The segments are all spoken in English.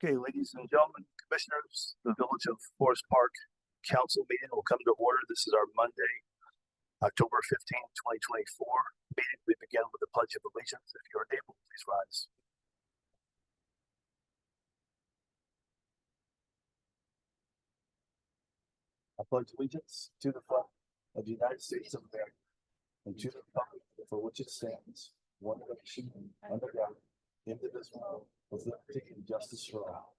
Okay, ladies and gentlemen, commissioners, the Village of Forest Park Council meeting will come to order. This is our Monday, October 15th, 2024 meeting. We begin with the Pledge of Allegiance. If you are able, please rise. I pledge allegiance to the flag of the United States of America and to the republic for which it stands, one nation under God, indivisible, with liberty and justice for all.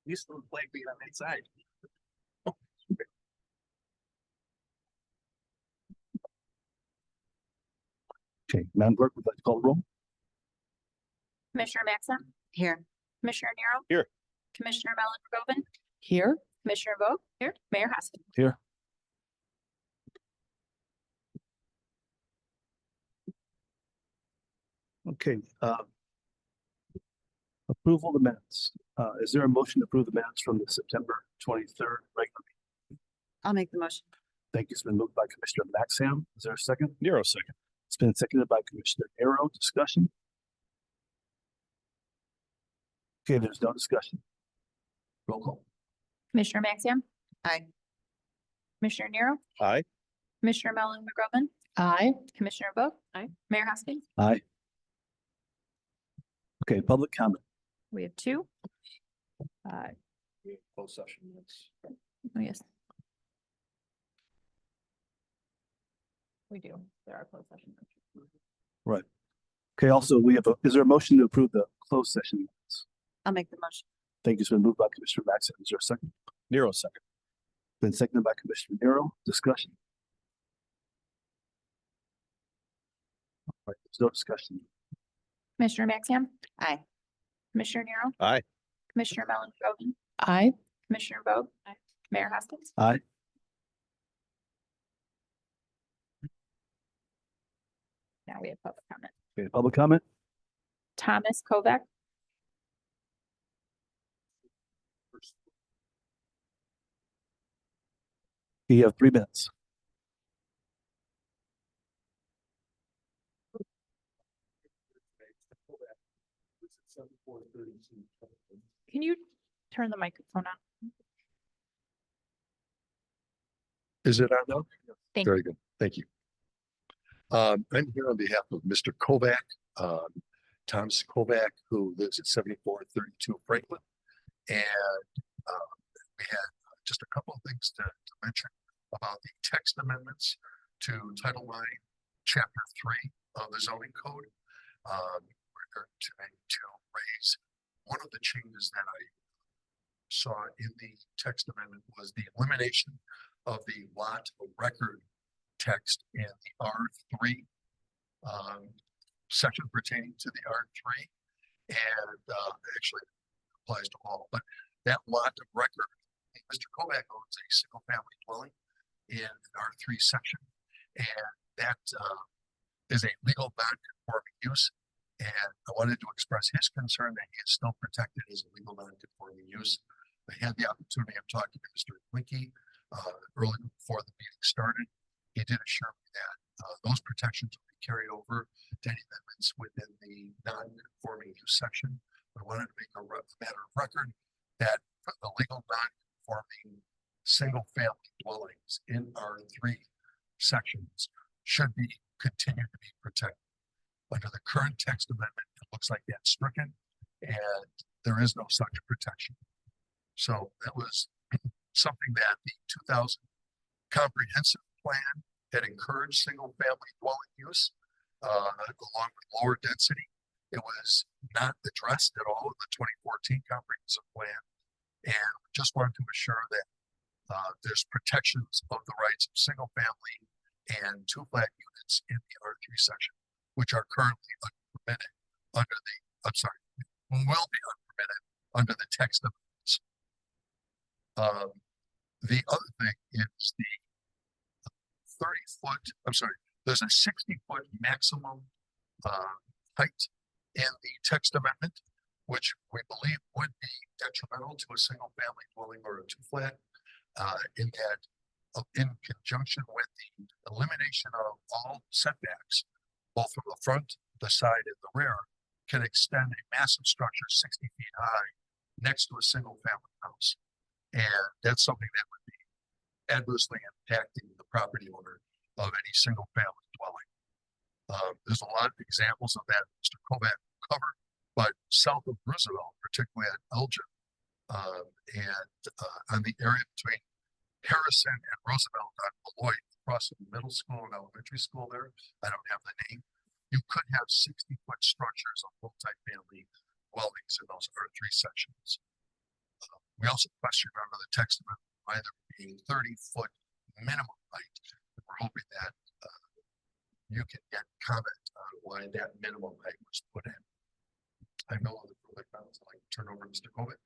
Used to play being on that side. Okay, Madam Clerk, would you like to call the roll? Commissioner Maxim, Here. Commissioner Nero. Here. Commissioner Mellon-McGovern, Here. Commissioner Vogt. Here. Mayor Hoskins. Here. Okay, approval of the minutes. Is there a motion to approve the minutes from the September 23rd regular meeting? I'll make the motion. Thank you. It's been moved by Commissioner Maxham. Is there a second? Nero second. It's been seconded by Commissioner Nero. Discussion? Okay, there's no discussion. Roll call. Commissioner Maxim, Aye. Commissioner Nero, Aye. Commissioner Mellon-McGovern, Aye. Commissioner Vogt. Aye. Mayor Hoskins. Aye. Okay, public comment. We have two. Closed session minutes. Oh, yes. We do. There are closed session. Right. Okay, also, we have is there a motion to approve the closed session minutes? I'll make the motion. Thank you. It's been moved by Commissioner Maxham. Is there a second? Nero second. Been seconded by Commissioner Nero. Discussion? All right, there's no discussion. Commissioner Maxim, Aye. Commissioner Nero. Aye. Commissioner Mellon-McGovern, Aye. Commissioner Vogt. Aye. Mayor Hoskins. Aye. Now we have public comment. Okay, public comment. Thomas Kovac. You have 3 minutes. Can you turn the microphone on? Is it on now? Thank Very good. Thank you. I'm here on behalf of Mr. Kovac, Thomas Kovac, who lives at 7432 Franklin. And we had just a couple of things to mention about the text amendments to Title IX, Chapter 3 of the zoning code. We're going to raise one of the changes that I saw in the text amendment was the elimination of the lot of record text in the R3 section pertaining to the R3, and actually applies to all, but that lot of record, Mr. Kovac owns a single family dwelling in an R3 section, and that is a legal non-conforming use. And I wanted to express his concern that he is still protected as a legal non-conforming use. I had the opportunity of talking to Mr. Winky early before the meeting started. He did assure me that those protections will be carried over to any amendments within the non-conforming use section. I wanted to make a matter of record that the legal non-conforming single-family dwellings in R3 sections should be continue to be protected. Under the current text amendment, it looks like that's stricken, and there is no such protection. So that was something that the 2000 comprehensive plan had encouraged single-family dwelling use along with lower density. It was not addressed at all in the 2014 comprehensive plan, and just wanted to assure that there's protections of the rights of single-family and 2-flat units in the R3 section, which are currently unpermitted under the, will be unpermitted under the text amendments. The other thing is the 30-foot, there's a 60-foot maximum height in the text amendment, which we believe would be detrimental to a single family dwelling or a 2-flat, in that in conjunction with the elimination of all setbacks, both from the front, the side, and the rear, can extend a massive structure 60 feet high next to a single family house. And that's something that would be adversely impacting the property owner of any single family dwelling. There's a lot of examples of that Mr. Kovac covered, but south of Roosevelt, particularly at Elgin, on the area between Harrison and Roosevelt on Beloit, across from the middle school and elementary school there, I don't have the name, you could have 60-foot structures of multifamily dwellings in those R3 sections. We also question under the text of it either being 30-foot minimum height. We're hoping that you can get comment on why that minimum height was put in. I have no other further comments. I'd like to turn over to Mr. Kovac.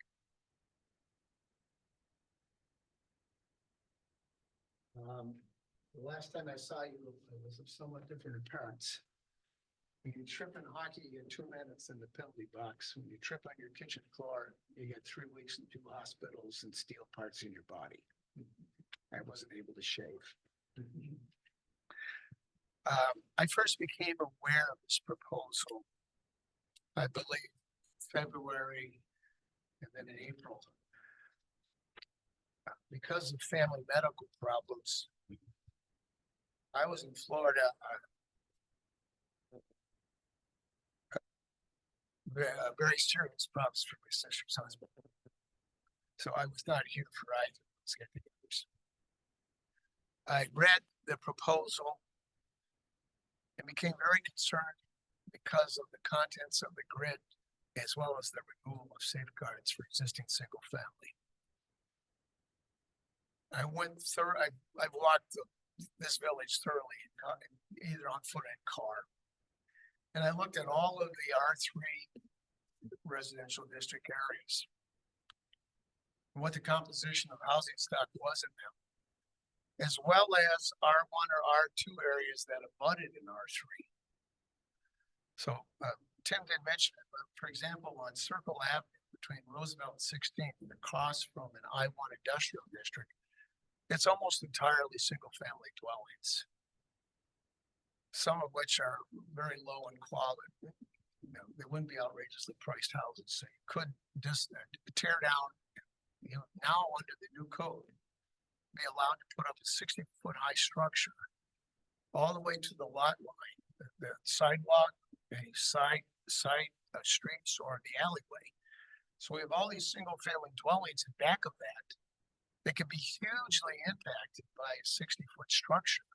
The last time I saw you, it was of somewhat different appearance. When you trip in hockey, you get 2 minutes in the penalty box. When you trip on your kitchen floor, you get 3 weeks in 2 hospitals and steel parts in your body. I wasn't able to shave. I first became aware of this proposal, I believe, February and then in April. Because of family medical problems, I was in Florida. Very serious problems for my sister's husband. So I was not here for either of those get-togethers. I read the proposal and became very concerned because of the contents of the grid, as well as the removal of safeguards for existing single family. I went through, I've walked this village thoroughly, either on foot and car. And I looked at all of the R3 residential district areas, and what the composition of housing stock was in them, as well as R1 or R2 areas that abutted in R3. So Tim did mention it, but for example, on Circle Avenue between Roosevelt and 16th, across from an I-1 industrial district, it's almost entirely single family dwellings, some of which are very low in quality. You know, they wouldn't be outrageously priced houses, so you could just tear down, you know, now under the new code, be allowed to put up a 60-foot high structure all the way to the lot line, the sidewalk, any side streets or the alleyway. So we have all these single family dwellings in back of that can be hugely impacted by a 60-foot structure.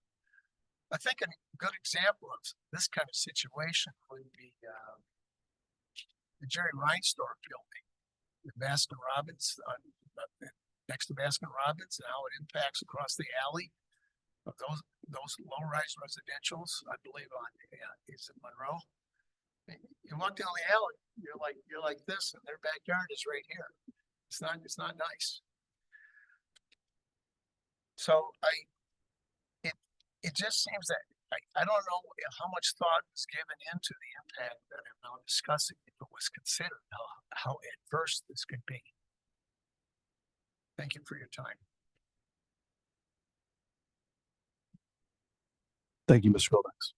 I think a good example of this kind of situation would be the Jerry Reinsdorf building, the Baskin Robbins, next to Baskin Robbins, and how it impacts across the alley of those low-rise residentials. I believe on is it Monroe? You walk down the alley, you're like this, and their backyard is right here. It's not nice. So it just seems that I don't know how much thought was given into the impact that I'm now discussing, if it was considered how adverse this could be. Thank you for your time. Thank you, Mr. Kovac.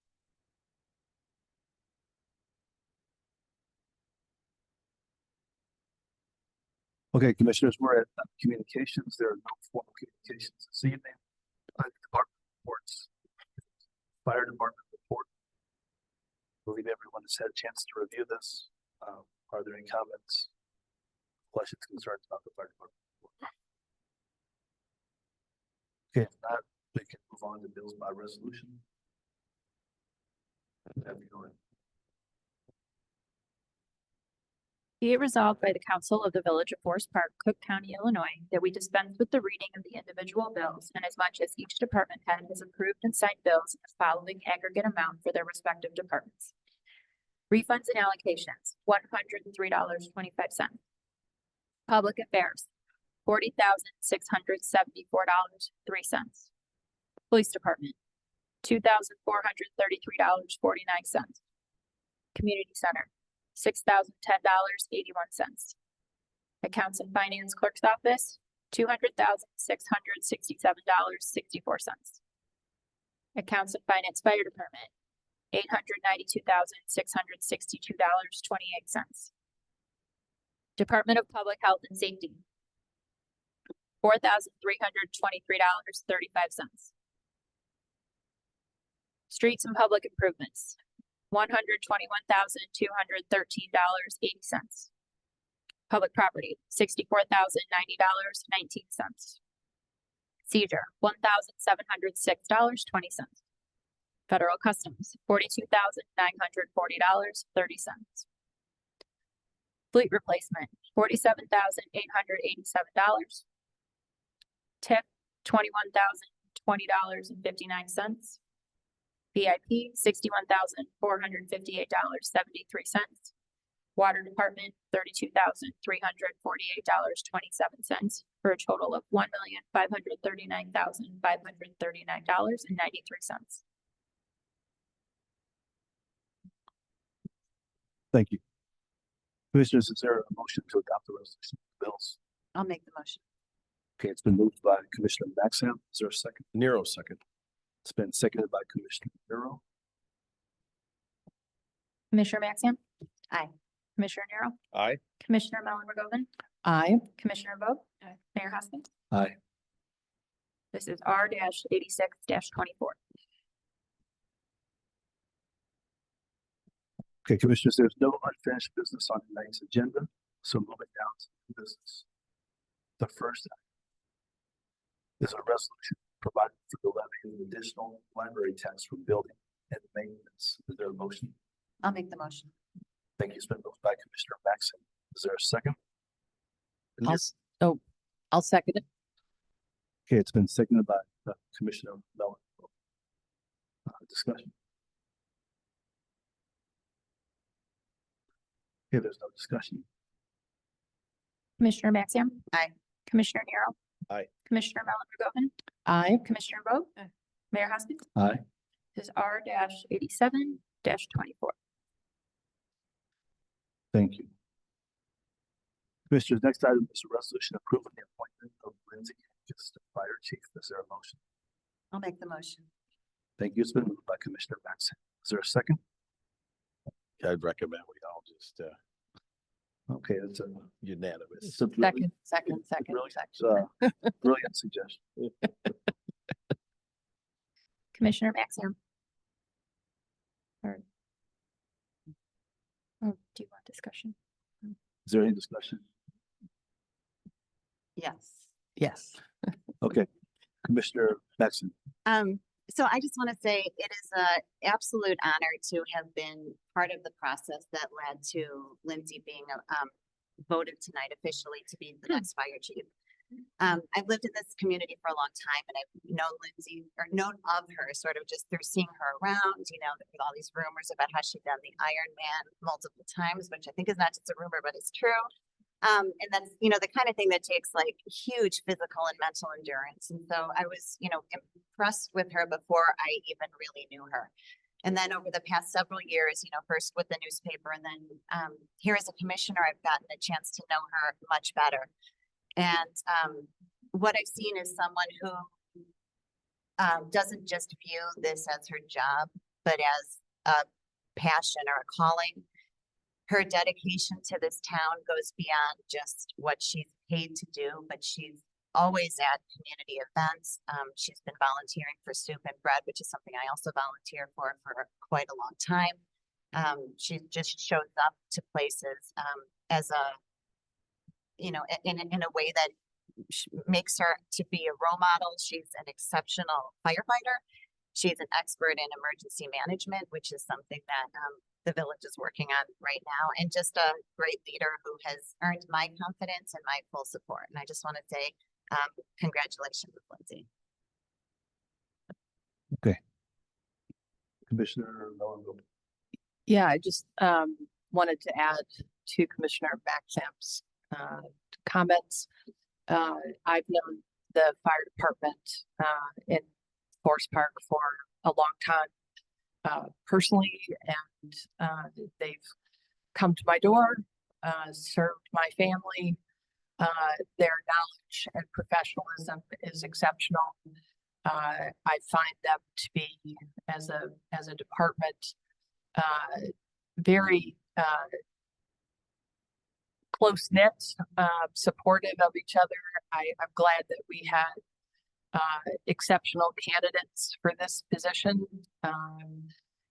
Okay, commissioners, we're at communications. There are no formal communications this evening. Department reports. Fire department report. I believe everyone has had a chance to review this. Are there any comments, questions, concerns about the fire department report? Okay, if not, we can move on to bills by resolution. Be it resolved by the Council of the Village of Forest Park, Cook County, Illinois, that we dispense with the reading of the individual bills, and as much as each department head has approved and signed bills in the following aggregate amount for their respective departments. Refunds and allocations, $103.25. Public affairs, $40,674.03. Police Department, $2,433.49. Community Center, $6,010.81. Accounts and Finance Clerk's Office, $200,667.64. Accounts and Finance Fire Department, $892,662.28. Department of Public Health and Safety, $4,323.35. Streets and Public Improvements, $121,213.80. Public Property, $64,090.19. Seizure, $1,706.20. Federal Customs, $42,940.30. Fleet Replacement, $47,887. Tip, $21,020.59. VIP, $61,458.73. Water Department, $32,348.27, for a total of $1,539,539.93. Thank you. Commissioners, is there a motion to adopt the resolution bills? I'll make the motion. Okay, it's been moved by Commissioner Maxim. Is there a second? Nero second. It's been seconded by Commissioner Nero. Commissioner Maxim, Aye. Commissioner Nero, Aye. Commissioner Mellon Ragoven, Aye. Commissioner Vogt, Mayor Hoskins. Aye. This is R-86-24. Okay, Commissioners, there's no unfinished business on tonight's agenda, so moving down to new business. The first item is a resolution providing for the levy of additional library tax for building and maintenance. Is there a motion? I'll make the motion. Thank you. It's been moved by Commissioner Maxim. Is there a second? I'll second it. Okay, it's been seconded by Commissioner Mellon. Discussion. Okay, there's no discussion. Commissioner Maxim. Aye. Commissioner Nero. Aye. Commissioner Mellon Ragoven, Aye. Commissioner Vogt, Mayor Hoskins. Aye. This is R-87-24. Thank you. Commissioners, next item is a resolution approving the appointment of Lindsay Hankis to Fire Chief. Is there a motion? I'll make the motion. Thank you. It's been moved by Commissioner Maxim. Is there a second? I'd recommend we all just Okay, it's a, unanimous. it's a brilliant, Second. brilliant suggestion. Commissioner Maxim. Oh, do you want discussion? Is there any discussion? Yes. Okay, Commissioner Maxim. So I just want to say it is a absolute honor to have been part of the process that led to Lindsay being voted tonight officially to be the next fire chief. I've lived in this community for a long time, and I've known Lindsay or known of her sort of just through seeing her around, with all these rumors about how she'd done the Iron Man multiple times, which I think is not just a rumor, but it's true. And that's, the kind of thing that takes like huge physical and mental endurance. And so I was, impressed with her before I even really knew her. And then over the past several years, first with the newspaper and then here as a commissioner, I've gotten a chance to know her much better. And what I've seen is someone who doesn't just view this as her job, but as a passion or a calling. Her dedication to this town goes beyond just what she's paid to do, but she's always at community events. She's been volunteering for Soup and Bread, which is something I also volunteer for quite a long time. She just shows up to places as a, in a way that makes her to be a role model. She's an exceptional firefighter. She's an expert in emergency management, which is something that the village is working on right now, and just a great leader who has earned my confidence and my full support. And I just want to say congratulations, Lindsay. Okay. Commissioner Mellon. Yeah, I just wanted to add to Commissioner Maxim's comments. I've known the fire department in Forest Park for a long time personally, and they've come to my door, served my family Their knowledge and professionalism is exceptional. I find them to be, as a department, very close knit, supportive of each other. I'm glad that we had exceptional candidates for this position.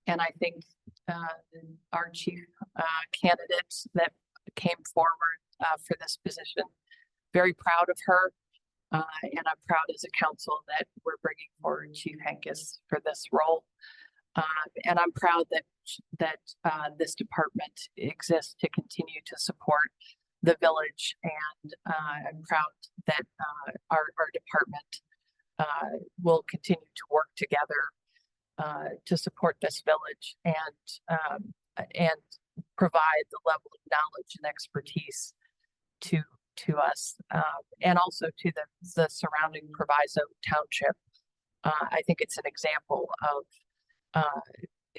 And I think our chief candidate that came forward for this position, very proud of her. And I'm proud as a council that we're bringing forward Chief Henkes for this role. And I'm proud that this department exists to continue to support the village. And I'm proud that our department will continue to work together to support this village and provide the level of knowledge and expertise to us and also to the surrounding Proviso Township. I think it's an example of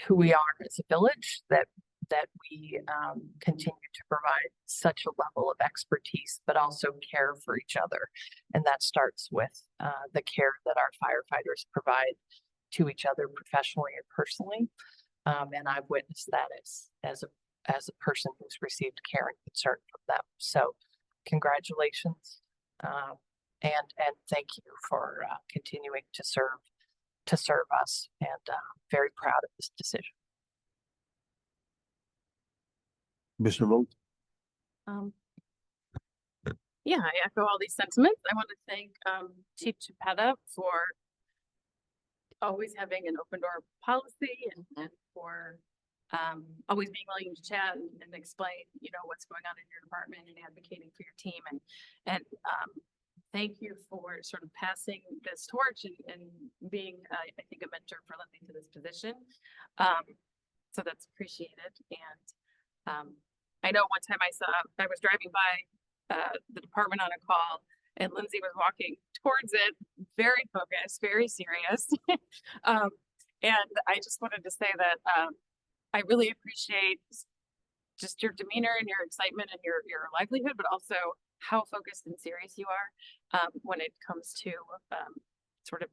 who we are as a village, that we continue to provide such a level of expertise, but also care for each other. And that starts with the care that our firefighters provide to each other professionally and personally. And I've witnessed that as a person who's received care and concern from them. So congratulations, and thank you for continuing to serve us, and very proud of this decision. Commissioner Vogt? Yeah, I echo all these sentiments. I want to thank Chief Chipetta for always having an open door policy and for always being willing to chat and explain, what's going on in your department and advocating for your team. And thank you for sort of passing this torch and being, I think, a mentor for Lindsay to this position. So that's appreciated. And I know one time I was driving by the department on a call, and Lindsay was walking towards it, very focused, very serious. And I just wanted to say that I really appreciate just your demeanor and your excitement and your livelihood, but also how focused and serious you are when it comes to sort of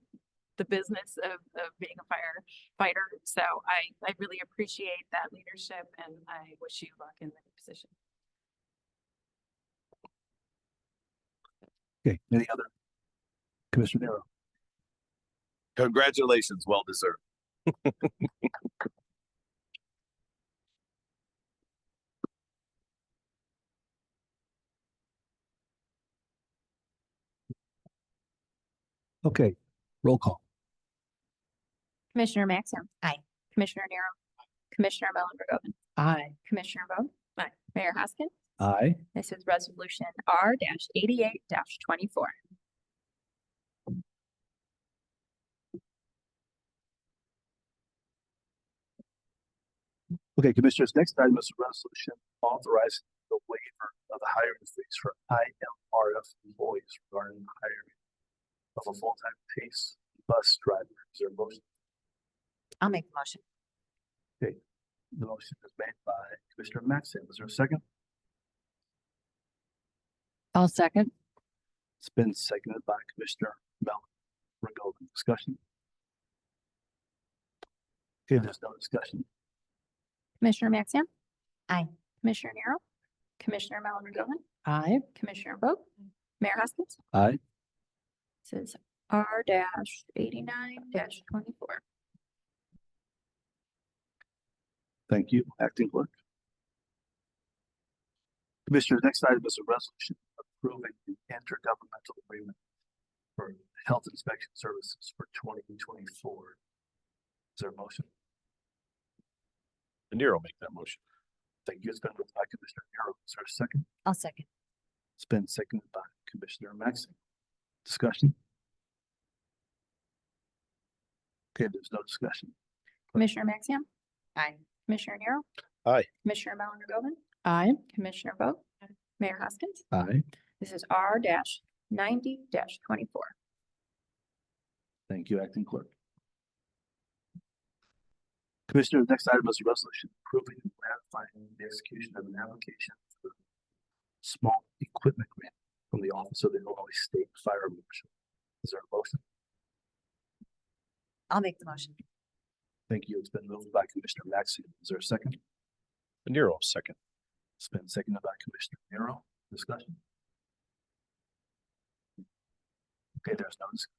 the business of being a firefighter. So I really appreciate that leadership, and I wish you luck in the new position. Okay, any other? Commissioner Nero? Congratulations, well deserved. Okay, roll call. Commissioner Maxim. Aye. Commissioner Nero. Commissioner Mellon Vergoven. Aye. Commissioner Vogt. Aye. Mayor Hoskins. Aye. This is resolution R-88-24. Okay, Commissioners, next item is a resolution authorizing the waiver of the hiring freeze for IMRF employees regarding the hiring of a full-time PACE bus driver. Is there a motion? I'll make the motion. The motion is made by Commissioner Maxim. Is there a second? I'll second. It's been seconded by Commissioner Mellon Vergoven. Discussion? Okay, there's no discussion. Commissioner Maxim. Aye. Commissioner Nero. Commissioner Mellon Vergoven. Aye. Commissioner Vogt. Mayor Hoskins. Aye. This is R-89-24. Thank you, Acting Clerk. Commissioners, next item is a resolution approving the intergovernmental agreement for health inspection services for 2024. Is there a motion? Nero make that motion. Thank you. It's been moved by Commissioner Nero. Is there a second? I'll second. It's been seconded by Commissioner Maxim. Discussion? Okay, there's no discussion. Commissioner Maxim. Aye. Commissioner Nero. Aye. Commissioner Mellon Vergoven. Aye. Commissioner Vogt. Mayor Hoskins. Aye. This is R-90-24. Thank you, Acting Clerk. Commissioners, next item is a resolution approving and ratifying the execution of an application for the small equipment grant office of the Illinois State Fire Marshal. Is there a motion? I'll make the motion. Thank you. It's been moved by Commissioner Maxim. Is there a second? Nero, second. It's been seconded by Commissioner Nero. Discussion? Okay, there's no discussion.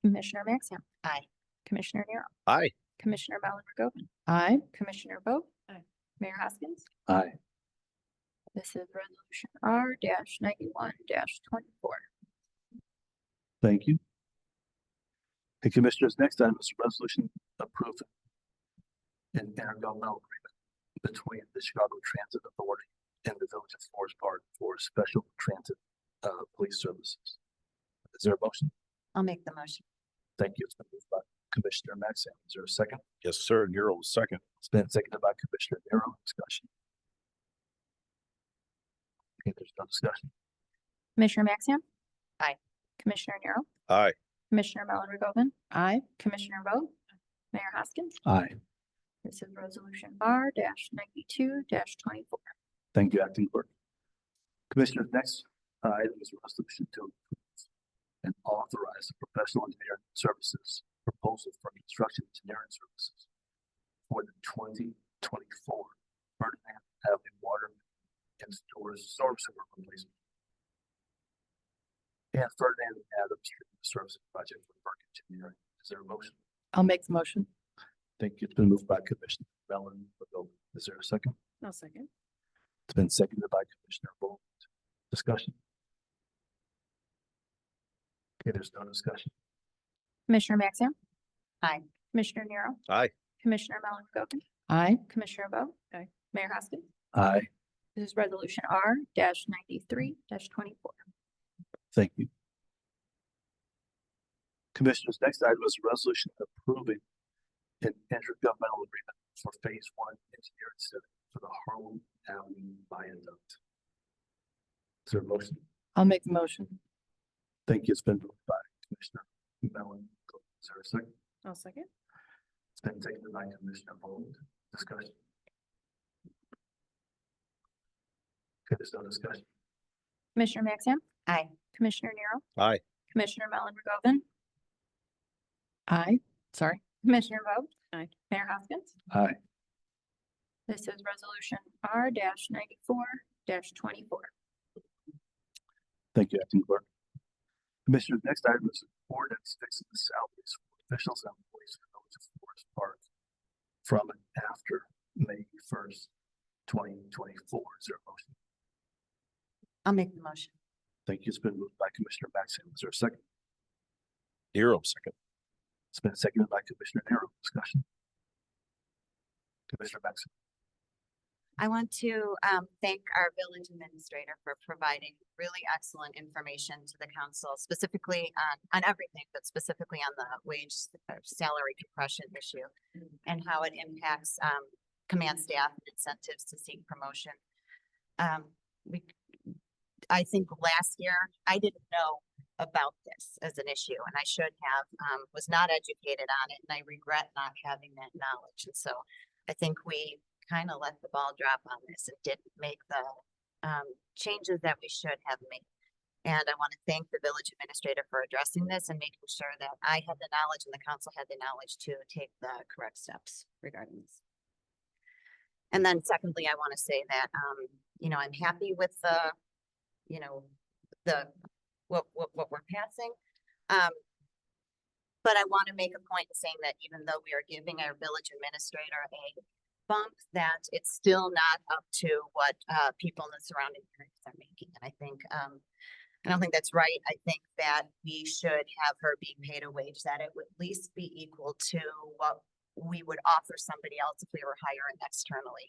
Commissioner Maxim. Aye. Commissioner Nero. Aye. Commissioner Mellon McGovern. Aye. Commissioner Vogt. Aye. Mayor Hoskins. Aye. This is resolution R-91-24. Thank you. Hey, Commissioners, next item is a resolution approving an intergovernmental agreement between the Chicago Transit Authority and the Village of Forest Park for special transit police services. Is there a motion? I'll make the motion. Thank you. It's been moved by Commissioner Maxim. Is there a second? Yes, sir. Nero, second. It's been seconded by Commissioner Nero. Discussion? Okay, there's no discussion. Commissioner Maxim. Aye. Commissioner Nero. Aye. Commissioner Mellon McGovern. Aye. Commissioner Vogt. Mayor Hoskins. Aye. This is resolution R-92-24. Thank you, Acting Clerk. Commissioners, next item is a resolution to approve and authorize the professional engineering services proposal for construction engineering services for the 2024 Ferdinand Avenue Water and storm sewer replacement and Ferdinand Adams Street Services Project for Burke Engineering. Is there a motion? I'll make the motion. Thank you. It's been moved by Commissioner Mellon. Is there a second? No second. It's been seconded by Commissioner Bolt. Discussion? Okay, there's no discussion. Commissioner Maxim. Aye. Commissioner Nero. Aye. Commissioner Mellon McGovern. Aye. Commissioner Vogt. Aye. Mayor Hoskins. Aye. This is resolution R-93-24. Thank you. Commissioners, next item is a resolution approving an intergovernmental agreement for Phase 1 engineering study for the Harlem Avenue Viaduct. Is there a motion? I'll make the motion. Thank you. It's been moved by Commissioner Mellon. Is there a second? No second. It's been taken by Commissioner Bolt. Discussion? Okay, there's no discussion. Commissioner Maxim. Aye. Commissioner Nero. Aye. Commissioner Mellon McGovern. Aye. Sorry. Commissioner Vogt. Aye. Mayor Hoskins. Aye. This is resolution R-94-24. Thank you, Acting Clerk. Commissioners, next item is ordinance fixing the salaries for officials and employees for the Village of Forest Park from and after May 1st, 2024. Is there a motion? I'll make the motion. Thank you. It's been moved by Commissioner Maxim. Is there a second? Nero, second. It's been seconded by Commissioner Nero. Discussion? Commissioner Maxim. I want to thank our village administrator for providing really excellent information to the council, specifically on everything, but specifically on the wage salary compression issue and how it impacts command staff and incentives to seek promotion. I think last year I didn't know about this as an issue, and I should have, was not educated on it, and I regret not having that knowledge. And so I think we kind of let the ball drop on this and didn't make the changes that we should have made. And I want to thank the village administrator for addressing this and making sure that I had the knowledge and the council had the knowledge to take the correct steps regarding this. And then secondly, I want to say that, you know, I'm happy with the, you know, what we're passing. But I want to make a point in saying that even though we are giving our village administrator a bump, that it's still not up to what people in the surrounding areas are making. And I think I don't think that's right. I think that we should have her being paid a wage that it would at least be equal to what we would offer somebody else if we were hiring externally.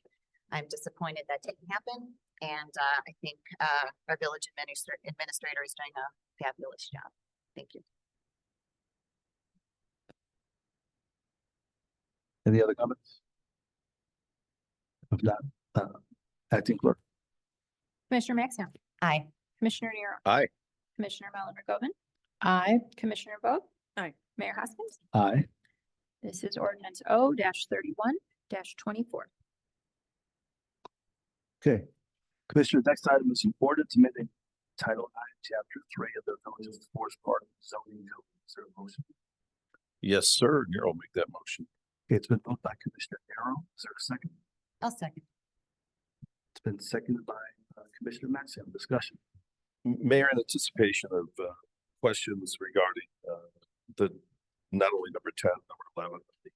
I'm disappointed that didn't happen, and I think our village administrator is doing a fabulous job. Thank you. Any other comments? If not, Acting Clerk. Commissioner Maxim. Aye. Commissioner Nero. Aye. Commissioner Mellon McGovern. Aye. Commissioner Vogt. Aye. Mayor Hoskins. Aye. This is ordinance O-31-24. Okay. Commissioners, next item is an ordinance amending Title IX, Chapter 3 of the Village of Forest Park zoning code. Is there a motion? Yes, sir. Nero will make that motion. Okay, it's been moved by Commissioner Darrow. Is there a second? I'll second. It's been seconded by Commissioner Maxim. Discussion. Mayor, in anticipation of questions regarding the not only number 10, number 11, but the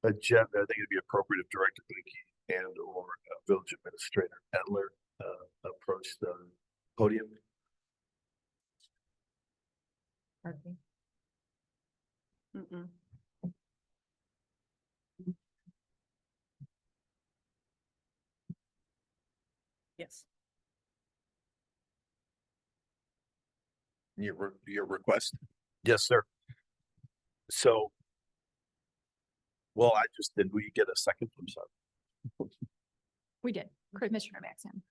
agenda, I think it'd be appropriate if Director Blinky and or Village Administrator Edler approach the podium. Mm-mm. Yes. Your request? Yes, sir. So, well, did we get a second? I'm sorry. We did. Commissioner Maxim.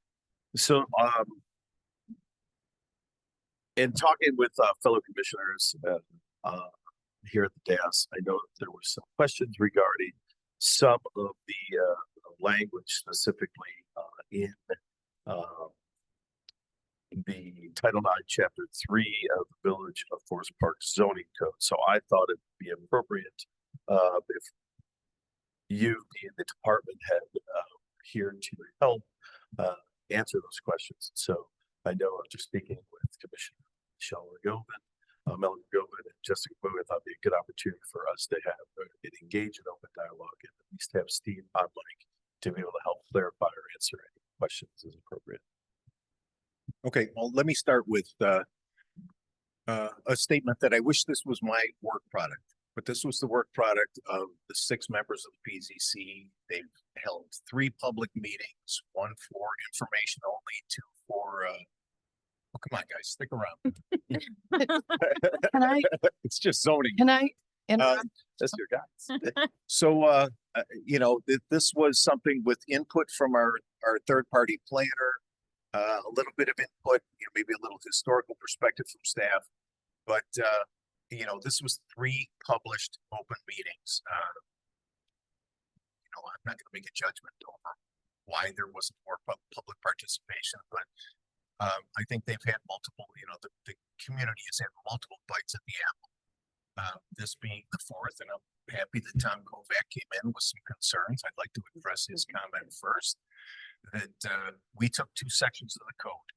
So, in talking with fellow commissioners here at the dais, I know that there were some questions regarding some of the language specifically in the Title IX, Chapter 3 of the Village of Forest Park zoning code. So I thought it'd be appropriate if you, being the department head, here to help answer those questions. So I know after speaking with Commissioner Michelle Govan, Melanie Govan, and Jessica Bowie, I thought it'd be a good opportunity for us to have an engage in open dialogue and at least have Steve on mic to be able to help clarify or answer any questions as appropriate. Okay, well, let me start with a statement that I wish this was my work product, but this was the work product of the 6 members of the PZC. They've held 3 public meetings, 1 for information only, 2 for, oh, come on, guys, stick around. It's just zoning. Can I interrupt? That's your guys. So, you know, this was something with input from our third-party planner, a little bit of input, you know, maybe a little historical perspective from staff. But, you know, this was 3 published open meetings. You know, I'm not going to make a judgment over why there wasn't more public participation, but I think they've had multiple, you know, the community has had multiple bites at the apple. This being the 4th, and I'm happy that Tom Kovac came in with some concerns. I'd like to address his comment first. That we took 2 sections of the code.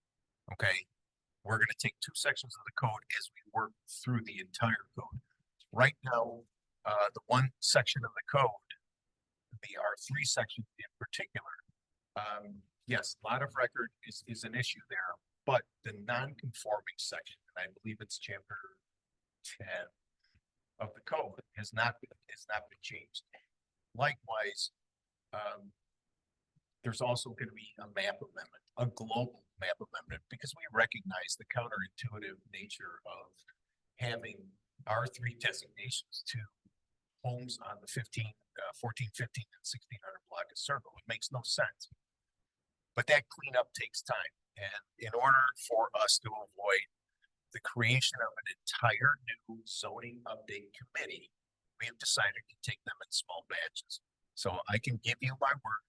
Okay, we're going to take 2 sections of the code as we work through the entire code. Right now, the 1 section of the code, the R3 section in particular, yes, lot of record is an issue there, but the non-conforming section, and I believe it's chapter 10 of the code, has not been changed. Likewise, there's also going to be a map amendment, a global map amendment, because we recognize the counterintuitive nature of having R3 designations to homes on the 14, 15, and 1600 block of Circle. It makes no sense. But that cleanup takes time. And in order for us to avoid the creation of an entire new zoning update committee, we have decided to take them in small batches. So I can give you my word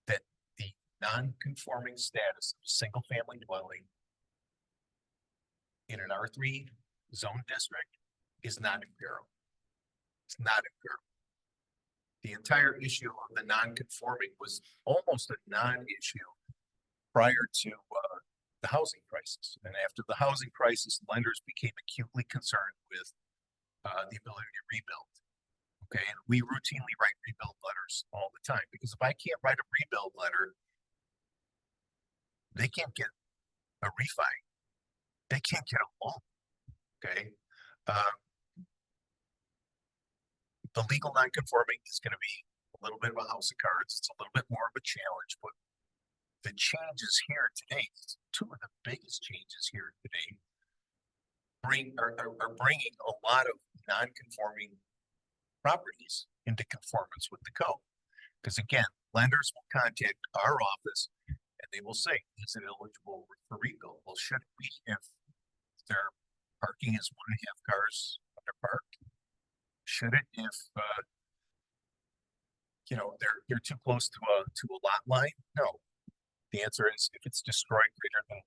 that the non-conforming status of a single-family dwelling in an R3 zone district is not impaired. It's not impaired. The entire issue of the non-conforming was almost a non-issue prior to the housing crisis. And after the housing crisis, lenders became acutely concerned with the ability to rebuild. Okay, and we routinely write rebuild letters all the time, because if I can't write a rebuild letter, they can't get a refi. They can't get a loan. Okay. The legal non-conforming is going to be a little bit of a house of cards. It's a little bit more of a challenge, but the changes here today, 2 of the biggest changes here today, are bringing a lot of non-conforming properties into conformance with the code. Because again, lenders will contact our office and they will say, is it eligible for rebuild? Well, should it be if their parking is 1.5 cars underparked? Should it if you know, they're too close to a lot line? No. The answer is if it's destroyed greater than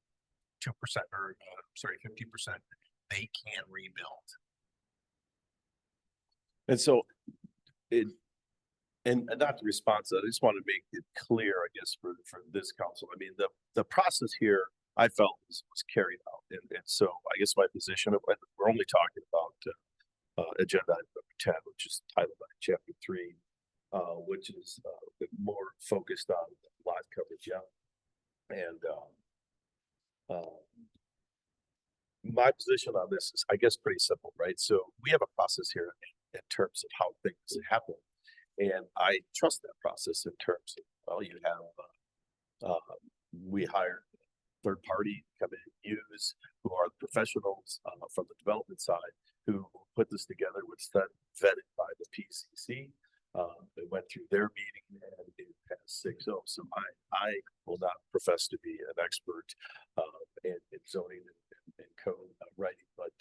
2% or, 50%, they can rebuild. And so it, and not to respond to that, I just want to make it clear, I guess, for this council. I mean, the process here I felt was carried out. And so I guess my position of, we're only talking about agenda item number 10, which is titled by chapter 3, which is more focused on lot coverage. Yeah. And my position on this is, I guess, pretty simple, right? So we have a process here in terms of how things happen. And I trust that process in terms of, well, you have, we hire third party come in and use, who are the professionals from the development side, who put this together, was then vetted by the PCC. They went through their meeting and it passed 6-0. So I will not profess to be an expert in zoning and code writing, but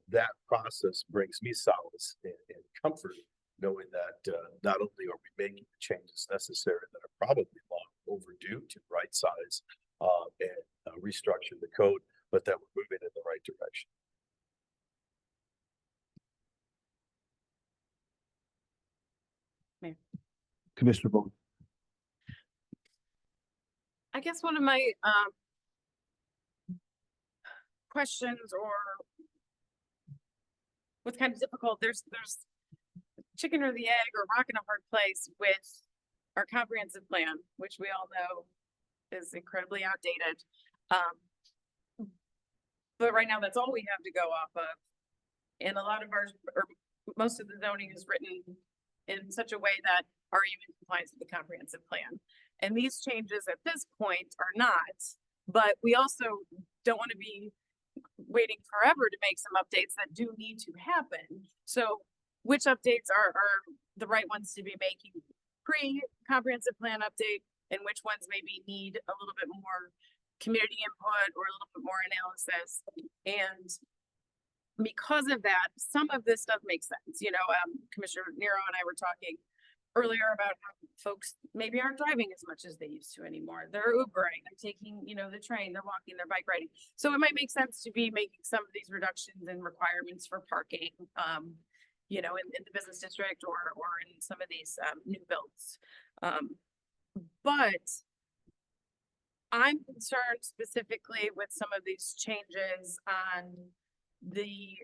that process brings me solace and comfort, knowing that not only are we making the changes necessary that are probably long overdue to right size and restructure the code, but that we're moving in the right direction. Commissioner Bowman. I guess one of my questions, or what's kind of difficult, there's chicken or the egg, or rock in a hard place with our comprehensive plan, which we all know is incredibly outdated. But right now that's all we have to go off of. And a lot of our, or most of the zoning is written in such a way that are even in compliance with the comprehensive plan. And these changes at this point are not, but we also don't want to be waiting forever to make some updates that do need to happen. So which updates are the right ones to be making pre-comprehensive plan update, and which ones maybe need a little bit more community input or a little bit more analysis? And because of that, some of this stuff makes sense. You know, Commissioner Nero and I were talking earlier about how folks maybe aren't driving as much as they used to anymore. They're Ubering, they're taking, you know, the train, they're walking, they're bike riding. So it might make sense to be making some of these reductions in requirements for parking, you know, in the business district or in some of these new builds. But I'm concerned specifically with some of these changes on the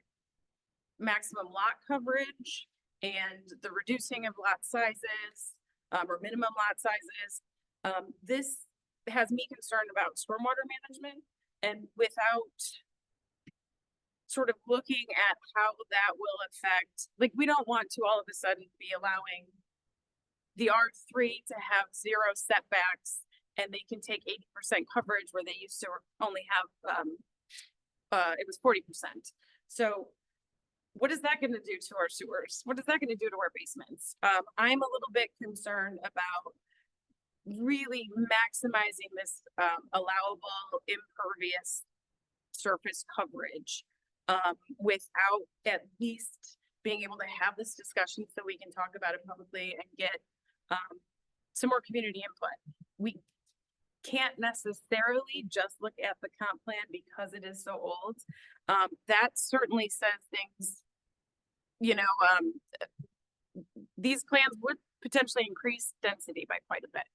maximum lot coverage and the reducing of lot sizes, or minimum lot sizes. This has me concerned about stormwater management, and without sort of looking at how that will affect, like, we don't want to all of a sudden be allowing the R3 to have 0 setbacks and they can take 80% coverage where they used to only have, it was 40%. So what is that going to do to our sewers? What is that going to do to our basements? I'm a little bit concerned about really maximizing this allowable impervious surface coverage without at least being able to have this discussion so we can talk about it publicly and get some more community input. We can't necessarily just look at the comp plan because it is so old. That certainly says things, you know, these plans would potentially increase density by quite a bit.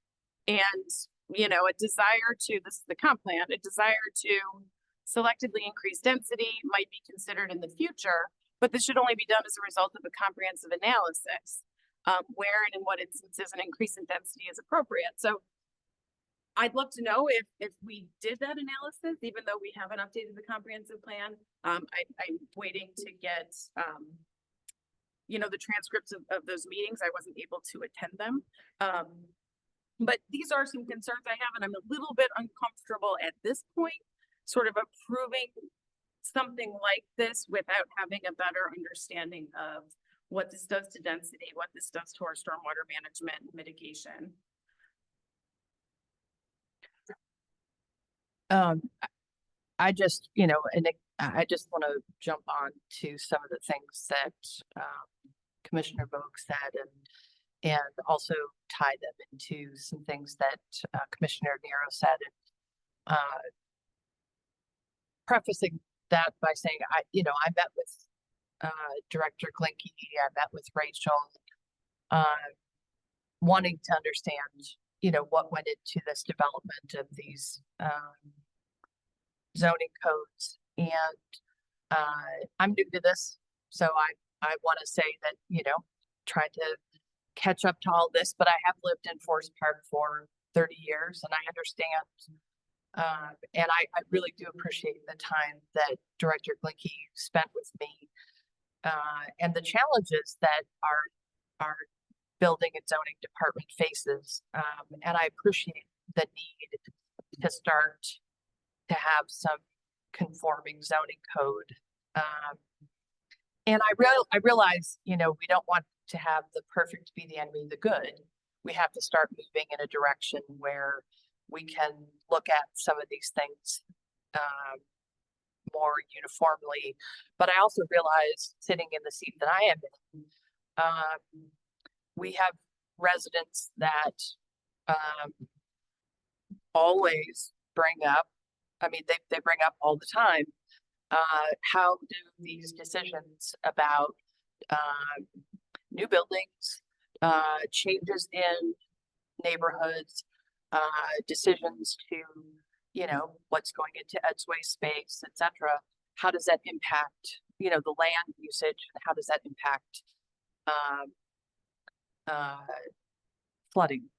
And, you know, a desire to, this is the comp plan, a desire to selectively increase density might be considered in the future, but this should only be done as a result of a comprehensive analysis, where and in what instances an increase in density is appropriate. So I'd love to know if we did that analysis, even though we haven't updated the comprehensive plan. I'm waiting to get, you know, the transcripts of those meetings. I wasn't able to attend them. But these are some concerns I have, and I'm a little bit uncomfortable at this point, sort of approving something like this without having a better understanding of what this does to density, what this does to our stormwater management mitigation. I just, you know, and I just want to jump on to some of the things that Commissioner Vogt said, and also tie them into some things that Commissioner Nero said. And prefacing that by saying, I met with Director Glinke, I met with Rachel, wanting to understand, what went into this development of these zoning codes. And I'm new to this, so I want to say that, trying to catch up to all this, but I have lived in Forest Park for 30 years and I understand. And I really do appreciate the time that Director Glinke spent with me, and the challenges that our building and zoning department faces. And I appreciate the need to start to have some conforming zoning code. And I realize, we don't want to have the perfect be the enemy of the good. We have to start moving in a direction where we can look at some of these things more uniformly. But I also realize, sitting in the seat that I am in, we have residents that always bring up, they bring up all the time, how do these decisions about new buildings, changes in neighborhoods, decisions to, what's going into Edsway space, etc. How does that impact, the land usage? How does that impact flooding,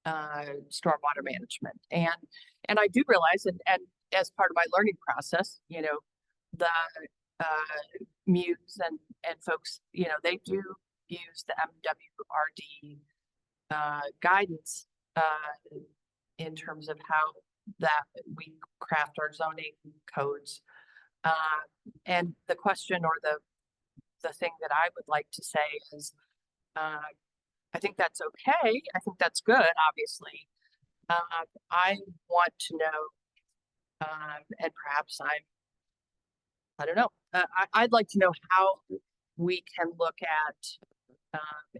stormwater management? And I do realize, and as part of my learning process, the MUs and folks, they do use the MWRD guidance in terms of how that we craft our zoning codes. And the question, or the thing that I would like to say is, I think that's okay. I think that's good, obviously. I want to know, and perhaps I don't know. I'd like to know how we can look at,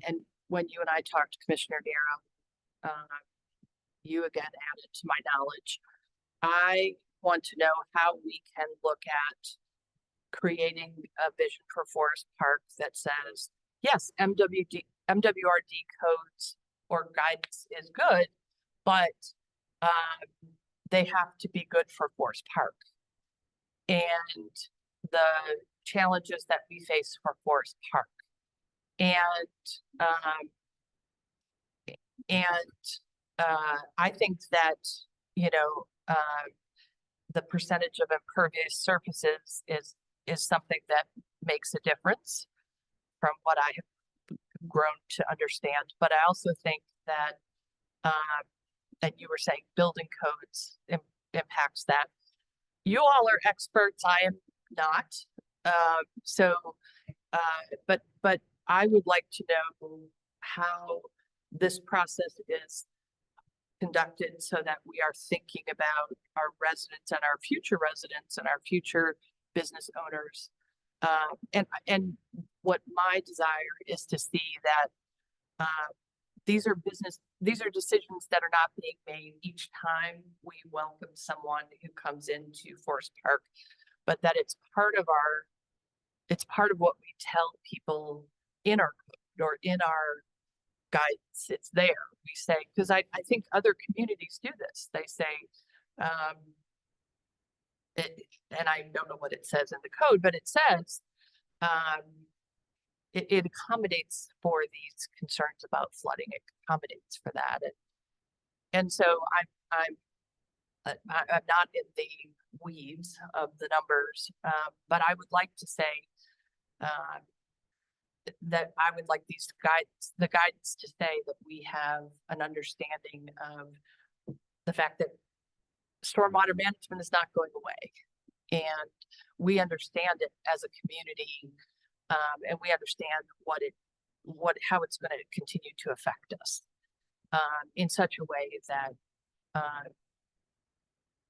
and when you and I talked, Commissioner Nero, you again added to my knowledge. I want to know how we can look at creating a vision for Forest Park that says, yes, MWRD codes or guidance is good, but they have to be good for Forest Park. And the challenges that we face for Forest Park. I think that, the percentage of impervious surfaces is something that makes a difference from what I have grown to understand. But I also think that, and you were saying building codes impacts that. You all are experts. I am not. But I would like to know how this process is conducted so that we are thinking about our residents and our future business owners. And what my desire is to see that these are decisions that are not being made each time we welcome someone who comes into Forest Park, but that it's part of what we tell people in our code or in our guidance. It's there. We say, because I think other communities do this. They say, and I don't know what it says in the code, but it says it accommodates for these concerns about flooding. It accommodates for that, and so I'm not in the weeds of the numbers, but I would like to say that I would like the guidance to say that we have an understanding of the fact that stormwater management is not going away, and we understand it as a community, and we understand how it's going to continue to affect us in such a way that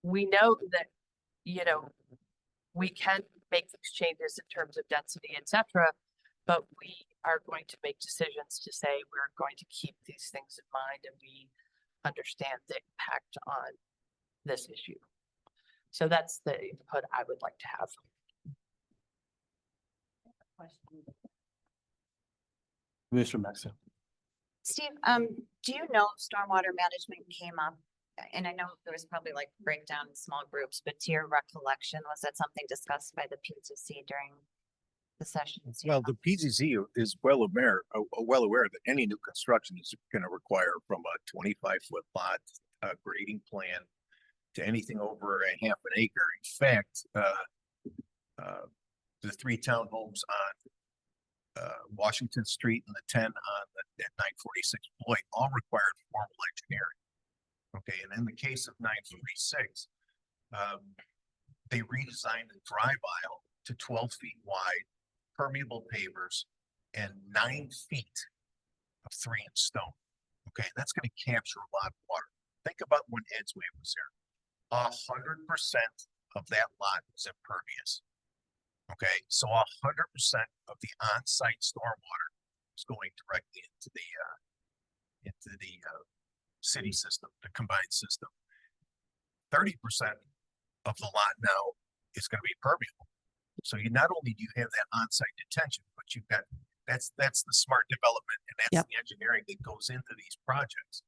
we know that we can make these changes in terms of density, etc. But we are going to make decisions to say we're going to keep these things in mind and we understand the impact on this issue. So that's the input I would like to have. Commissioner Maxim. Steve, do you know if stormwater management came up? And I know there was probably like breakdown in small groups, but to your recollection, was that something discussed by the PTC during the sessions? Well, the PZZ is well aware that any new construction is gonna require from a 25-foot lot, grading plan to anything over a half an acre. In fact, the 3 townhomes on Washington Street and the 10 on at 946 Floyd all required formal engineering. Okay, and in the case of 946, they redesigned the drive aisle to 12 feet wide, permeable pavers, and 9 feet of 3-inch stone. Okay, that's going to capture a lot of water. Think about when Edsway was there. 100% of that lot was impervious. Okay, so 100% of the on-site stormwater is going directly into the city system, the combined system. 30% of the lot now is going to be permeable. So you not only do you have that on-site detention, but you've got that's the smart development and that's the engineering that goes into these projects.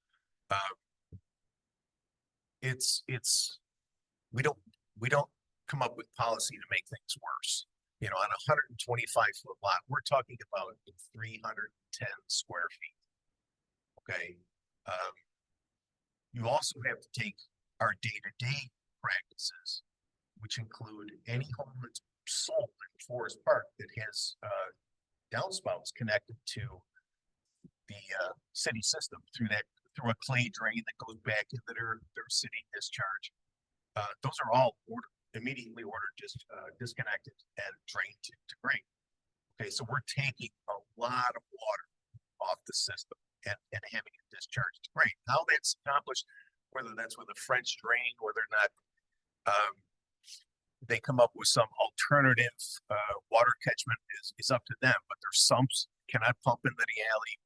We don't come up with policy to make things worse. You know, on a 125-foot lot, we're talking about 310 square feet. Okay. You also have to take our day-to-day practices, which include any home that's sold in Forest Park that has downspouts connected to the city system through a clay drain that goes back into their city discharge. Those are all immediately ordered, just disconnected and drained to grade. Okay, so we're taking a lot of water off the system and having it discharged to grade. How that's accomplished, whether that's with a French drain, whether or not they come up with some alternative water catchment is up to them, but their sumps cannot pump into the alley.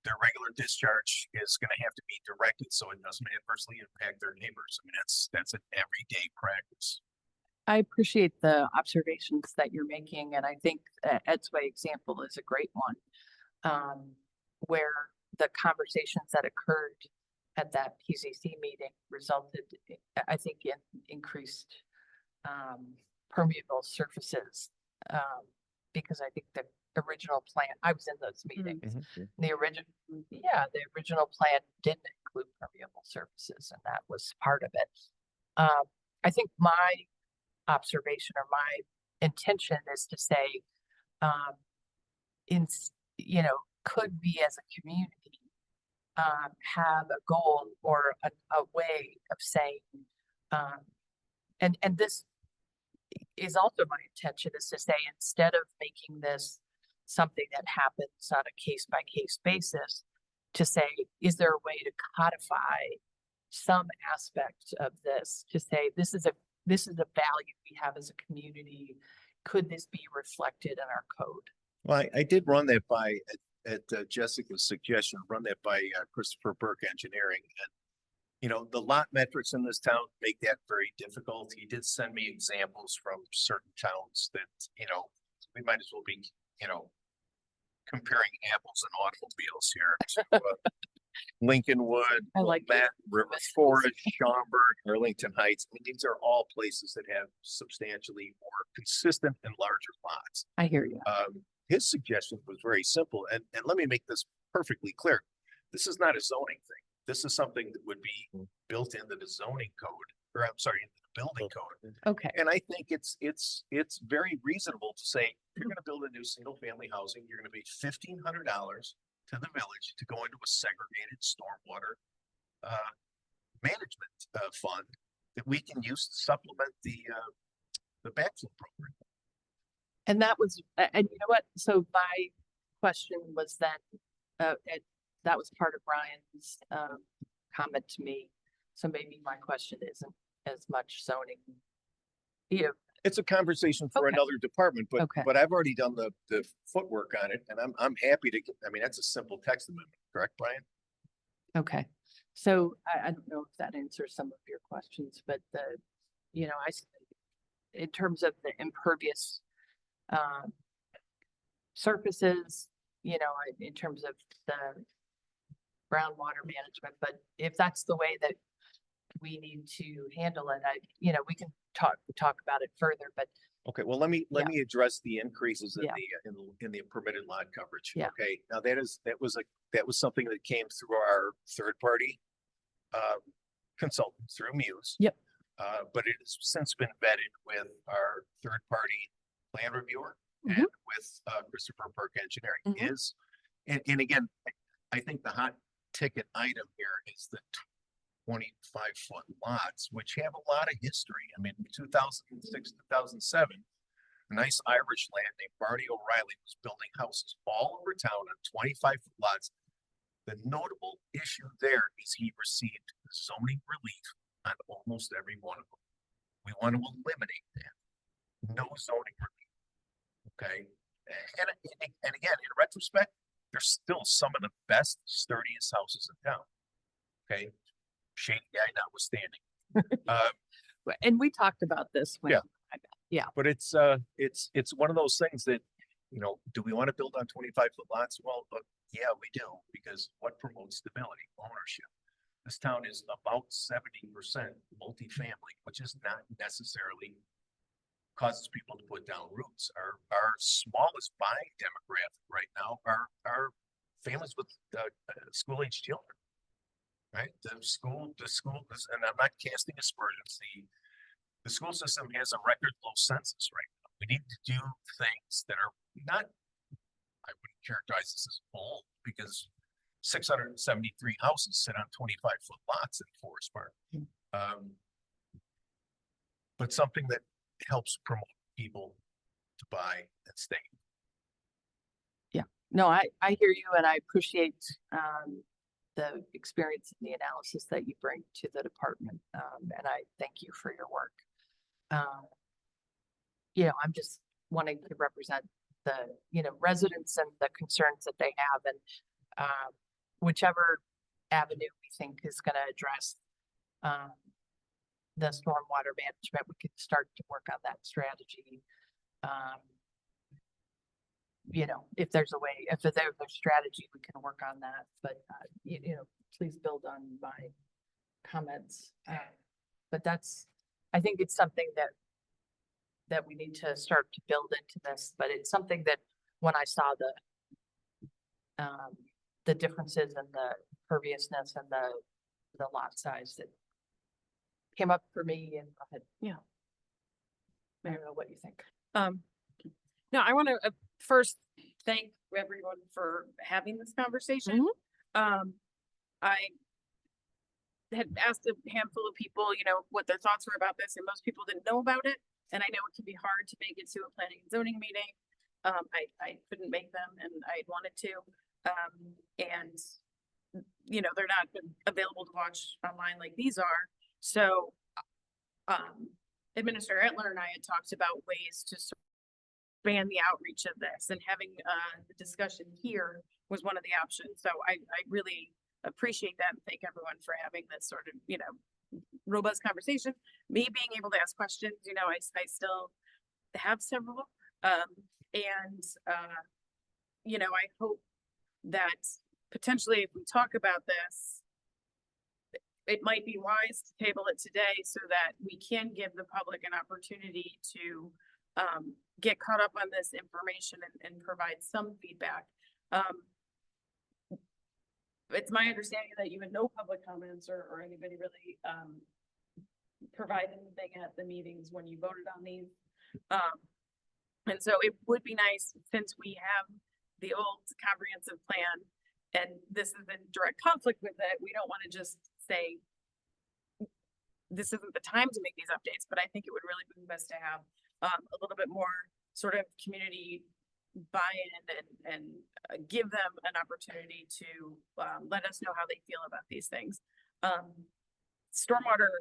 Their regular discharge is going to have to be directed so it doesn't adversely impact their neighbors. I mean, that's an everyday practice. I appreciate the observations that you're making, and I think Edsway example is a great one, where the conversations that occurred at that PZC meeting resulted, I think, in increased permeable surfaces, because I think the original plan, I was in those meetings. The original plan didn't include permeable surfaces, and that was part of it. I think my observation or my intention is to say, could we as a community have a goal or a way of saying, and this is also my intention, is to say, instead of making this something that happens on a case-by-case basis, to say, is there a way to codify some aspect of this to say, this is a value we have as a community. Could this be reflected in our code? Well, I did run that by at Jessica's suggestion, run that by Christopher Burke Engineering. And, you know, the lot metrics in this town make that very difficult. He did send me examples from certain towns that, you know, we might as well be, you know, comparing apples and automobiles here. So, Lincolnwood, Wilmette, River Forest, Schaumburg, Arlington Heights. I mean, these are all places that have substantially more consistent and larger lots. I hear you. His suggestion was very simple, and let me make this perfectly clear. This is not a zoning thing. This is something that would be built into the zoning code, or I'm sorry, into the building code. Okay. And I think it's very reasonable to say, if you're going to build a new single family housing, you're going to pay $1,500 to the village to go into a segregated stormwater management fund that we can use to supplement the backflow program. And that was, and you know what? So my question was then, that was part of Brian's comment to me. So maybe my question isn't as much zoning. You know, It's a conversation for Okay. another department, Okay. but I've already done the footwork on it and I'm happy to, I mean, that's a simple text amendment, correct, Brian? Okay, so I don't know if that answers some of your questions, but in terms of the impervious surfaces, in terms of the groundwater management, but if that's the way that we need to handle it, we can talk about it further, but Okay, well, let me address the increases Yeah. in the permitted lot coverage. Yeah. Okay, now that was something that came through our third party consultant through Muse. Yep. But it has since been vetted with our third party plan reviewer Mhm. and with Christopher Burke Engineering Mhm. is, and again, I think the hot ticket item here is the 25-foot lots, which have a lot of history. I mean, 2006, 2007, a nice Irish lad named Barney O'Reilly was building houses all over town on 25-foot lots. The notable issue there is he received zoning relief on almost every one of them. We want to eliminate that. No zoning relief. Okay. And again, in retrospect, they're still some of the best, sturdiest houses in town. Okay. Shady guy notwithstanding. and we talked about this when. Yeah. But it's one of those things that, do we want to build on 25-foot lots? Well, yeah, we do, because what promotes stability? Ownership. This town is about 70% multifamily, which is not necessarily causes people to put down roots. Our smallest buying demographic right now are families with school-age children. Right? The school, and I'm not casting aspersions. The school system has a record low census right now. We need to do things that are not, I wouldn't characterize this as bold, because 673 houses sit on 25-foot lots in Forest Park. But something that helps promote people to buy and stay. No, I hear you, and I appreciate the experience and the analysis that you bring to the department, and I thank you for your work. I'm just wanting to represent the residents and the concerns that they have, and whichever avenue we think is going to address the stormwater management, we could start to work on that strategy. If there's a way, if there's a strategy, we can work on that, but, please build on my comments. But I think it's something that we need to start to build into this, but it's something that when I saw the differences in the perviousness and the lot size, that came up for me, and I don't know what you think. No, I want to first thank everyone for having this conversation. I had asked a handful of people, what their thoughts were about this, and most people didn't know about it. And I know it can be hard to make it to a planning and zoning meeting. I couldn't make them, and I wanted to. They're not available to watch online like these are. So, Administrator Etler and I had talked about ways to expand the outreach of this, and having the discussion here was one of the options. So I really appreciate that, and thank everyone for having this sort of, robust conversation. Me being able to ask questions, I still have several. I hope that potentially if we talk about this, it might be wise to table it today so that we can give the public an opportunity to get caught up on this information and provide some feedback. It's my understanding that you had no public comments or anybody really provide anything at the meetings when you voted on these. And so it would be nice, since we have the old comprehensive plan and this is in direct conflict with it, we don't want to just say this isn't the time to make these updates, but I think it would really be best to have a little bit more sort of community buy-in and give them an opportunity to let us know how they feel about these things. Stormwater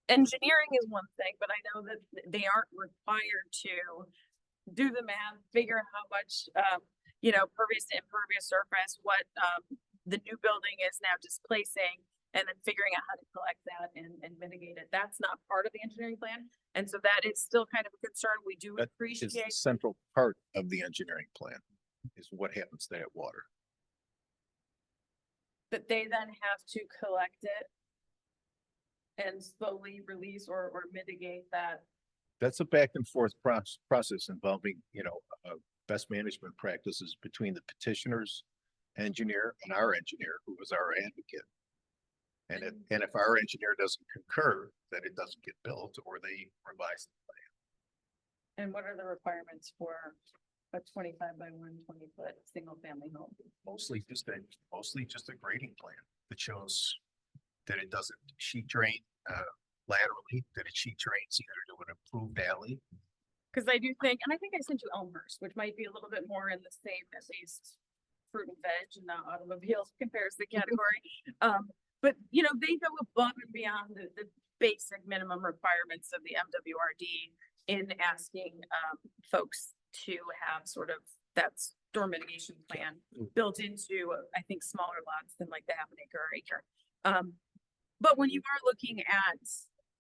engineering is one thing, but I know that they aren't required to do the math, figure out how much, you know, pervious to impervious surface, what, the new building is now displacing, and then figuring out how to collect that and mitigate it. That's not part of the engineering plan. And so that is still kind of a concern. We do That is the appreciate. central part of the engineering plan, is what happens to that water. That they then have to collect it and slowly release or mitigate that. That's a back and forth process involving, best management practices between the petitioner's engineer and our engineer, who was our advocate. And if our engineer doesn't concur, then it doesn't get built, or they revise the plan. And what are the requirements for a 25 by 120-foot single family home? Mostly just a grading plan that shows that it doesn't sheet drain, laterally, that it sheet drains either to an improved alley. Because I do think, and I think I sent you Elmhurst, which might be a little bit more in the same, at least fruit and veg and not automobiles comparison category. But you know, they go above and beyond the basic minimum requirements of the MWRD in asking folks to have sort of that storm mitigation plan built into, I think, smaller lots than like the half an acre or acre. But when you are looking at,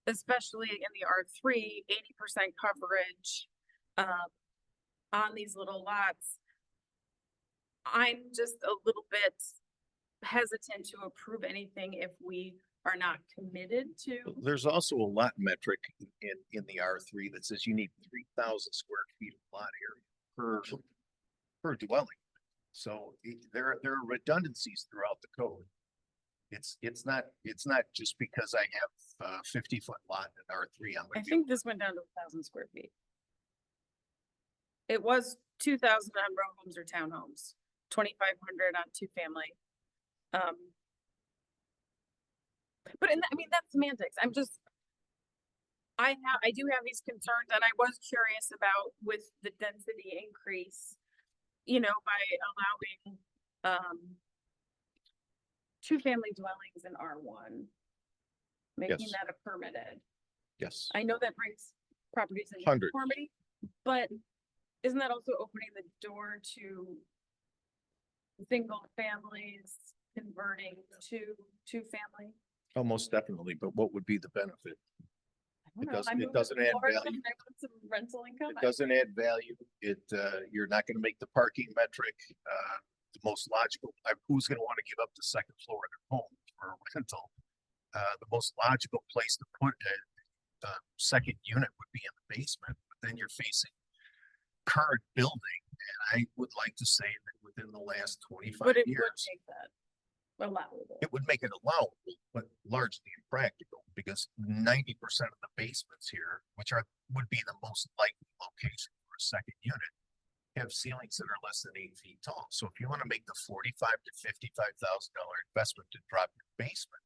especially in the R3, 80% coverage on these little lots, I'm just a little bit hesitant to approve anything if we are not committed to. There's also a lot metric in the R3 that says you need 3,000 square feet of lot area per dwelling. So there are redundancies throughout the code. It's not just because I have a 50-foot lot in R3. I think this went down to 1,000 square feet. It was 2,000 on row homes or townhomes, 2,500 on two family. But I mean, that's semantics. I do have these concerns, and I was curious about with the density increase, you know, by allowing two family dwellings in R1, making Yes. that a permitted. Yes. I know that brings properties into Hundreds. conformity, but isn't that also opening the door to single families converting to two family? Oh, most definitely. But what would be the benefit? I don't It know. doesn't- I it moved doesn't to add Florida value. and I want some rental income. It doesn't add value. You're not gonna make the parking metric, the most logical, who's gonna wanna give up the second floor of their home for a rental? The most logical place to put a second unit would be in the basement, but then you're facing current building. And I would like to say that within the last 25 But it would years, make that allowable. it would make it allowable, but largely impractical, because 90% of the basements here, which would be the most likely location for a second unit, have ceilings that are less than 8 feet tall. So if you want to make the $45,000 to $55,000 investment to drop your basement,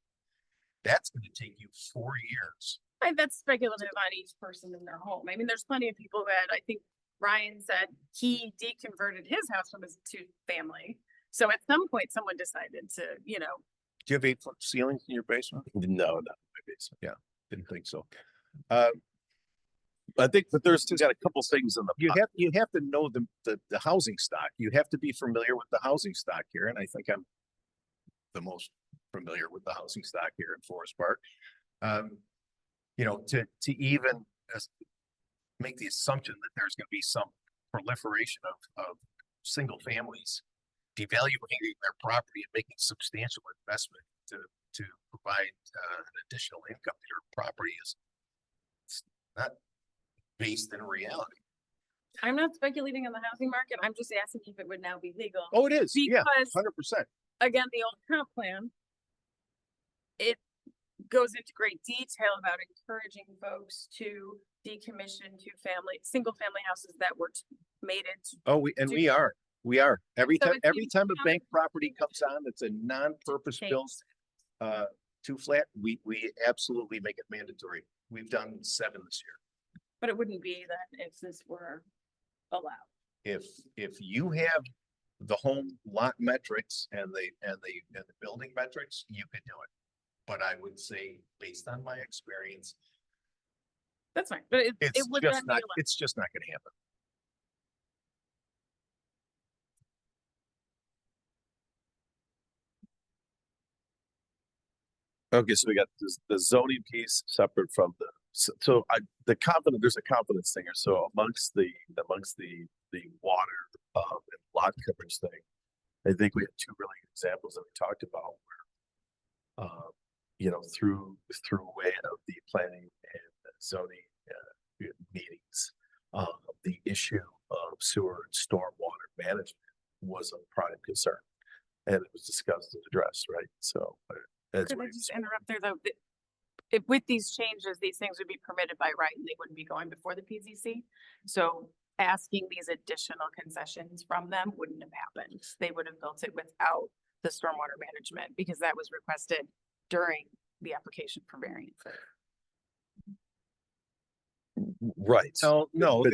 that's going to take you 4 years. That's speculative on each person in their home. I mean, there's plenty of people that I think Ryan said he deconverted his house from his two family. So at some point, someone decided to, you know, Do you have 8-foot ceilings in your basement? No, not in my basement. Yeah, didn't think so. I think, but there's got a couple things in the. You have to know the housing stock. You have to be familiar with the housing stock here, and I think I'm the most familiar with the housing stock here in Forest Park. To even make the assumption that there's going to be some proliferation of single families devaluing their property and making substantial investment to provide an additional income to your property is not based in reality. I'm not speculating on the housing market. I'm just asking if it would now be legal. Oh, it is. Yeah, Because 100%. again, the old comp plan, it goes into great detail about encouraging folks to decommission single family houses that were made into. Oh, we are. Every So time, it's every even time a not- bank property comes on, that's a non-purpose built, two flat, we absolutely make it mandatory. We've done 7 this year. But it wouldn't be then if this were allowed. If you have the home lot metrics and the building metrics, you could do it. but I would say, based on my experience, That's fine, but it it's would just not be not, allowed. it's just not gonna happen. Okay, so we got the zoning piece separate from so there's a confidence thing here. So amongst the water, and lot coverage thing, I think we had two really good examples that we talked about where, through way of the planning and zoning, meetings, the issue of sewer and stormwater management was a prime concern. And it was discussed and addressed, right? So that's Could what I he was- just interrupt there though? If with these changes, these things would be permitted by right and they wouldn't be going before the PZC. So asking these additional concessions from them wouldn't have happened. They would have built it without the stormwater management because that was requested during the application for variance. Right. No, But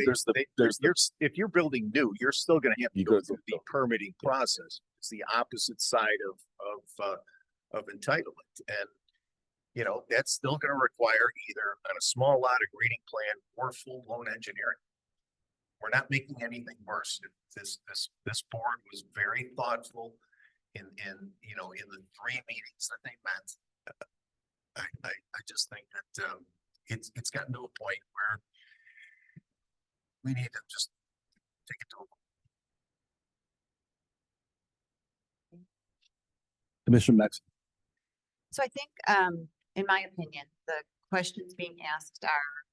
if you're building new, you're still gonna have to You go go through through the permitting process. It's the opposite side of entitlement. And, that's still gonna require either on a small lot a grading plan or full-blown engineering. We're not making anything worse. This board was very thoughtful in the 3 meetings that they met. I just think that, it's gotten to a point where we need to just take it to a Commissioner Max. So I think, in my opinion, the questions being asked are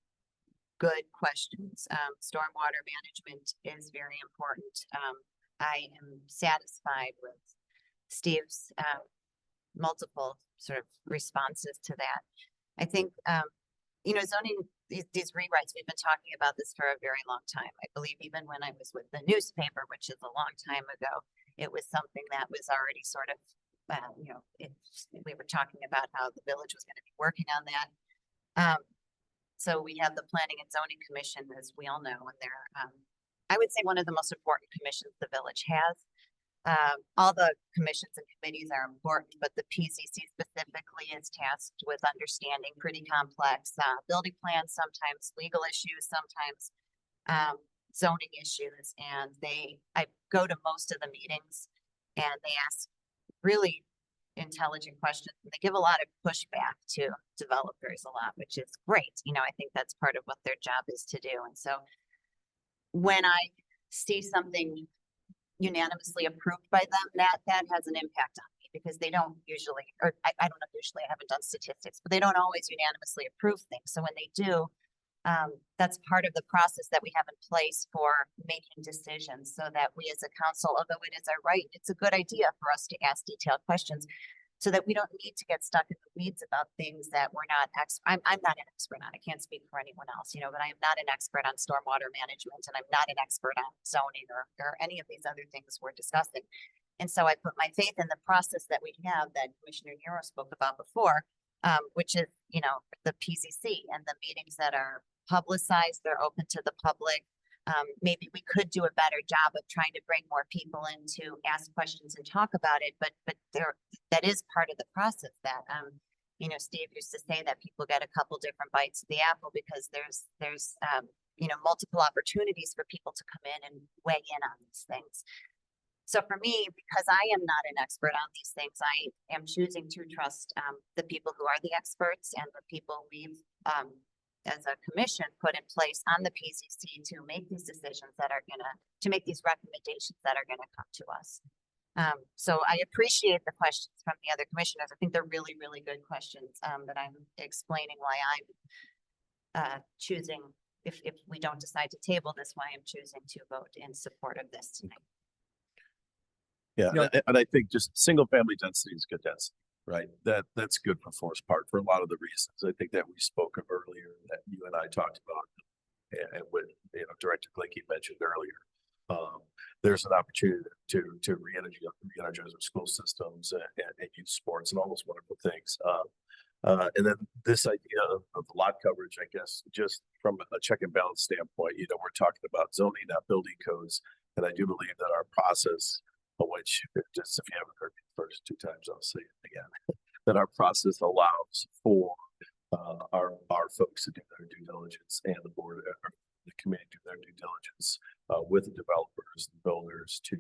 good questions. Stormwater management is very important. I am satisfied with Steve's, multiple sort of responses to that. I think, zoning, these rewrites, we've been talking about this for a very long time. I believe even when I was with the newspaper, which is a long time ago, it was something that was already sort of, we were talking about how the village was going to be working on that. So we have the Planning and Zoning Commission, as we all know, and they're, I would say one of the most important commissions the village has. All the commissions and committees are important, but the PCC specifically is tasked with understanding pretty complex, building plans, sometimes legal issues, sometimes, zoning issues. And I go to most of the meetings and they ask really intelligent questions. And they give a lot of pushback to developers a lot, which is great. I think that's part of what their job is to do. And so when I see something unanimously approved by them, that has an impact on me because they don't usually, or I don't know, usually I haven't done statistics, but they don't always unanimously approve things. So when they do, that's part of the process that we have in place for making decisions so that we as a council, although it is our right, it's a good idea for us to ask detailed questions so that we don't need to get stuck in the weeds about things that we're not I'm not an expert on. I can't speak for anyone else, but I am not an expert on stormwater management and I'm not an expert on zoning or any of these other things we're discussing. And so I put my faith in the process that we have that Commissioner Nero spoke about before, which is, the PCC and the meetings that are publicized, they're open to the public. Maybe we could do a better job of trying to bring more people in to ask questions and talk about it, but that is part of the process that, Steve used to say that people get a couple different bites of the apple because there's multiple opportunities for people to come in and weigh in on these things. So for me, because I am not an expert on these things, I am choosing to trust, the people who are the experts and the people we've, as a commission put in place on the PCC to make these decisions to make these recommendations that are gonna come to us. So I appreciate the questions from the other commissioners. I think they're really, really good questions, that I'm explaining why I'm, choosing, if we don't decide to table this, why I'm choosing to vote in support of this tonight. Yeah, and I think just single family density is good density, right? That's good for Forest Park for a lot of the reasons I think that we spoke of earlier, that you and I talked about, and what Director Glinke mentioned earlier. There's an opportunity to re-energize our school systems and youth sports and all those wonderful things. And then this idea of lot coverage, I guess, just from a check and balance standpoint, we're talking about zoning, not building codes. And I do believe that our process, which just if you haven't heard me the first 2 times, I'll say it again. that our process allows for our folks to do their due diligence and the board, or the committee do their due diligence with the developers and builders to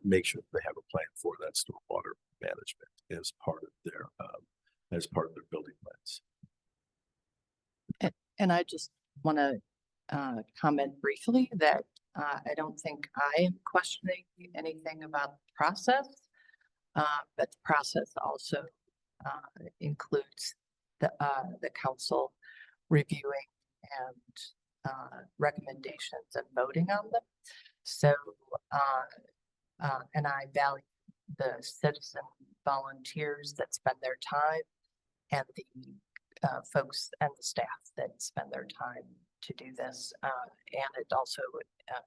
make sure that they have a plan for that stormwater management as part of their building plans. And I just want to comment briefly that I don't think I am questioning anything about the process. But the process also includes the council reviewing and recommendations and voting on them. So, and I value the citizen volunteers that spend their time and the folks and the staff that spend their time to do this. And it also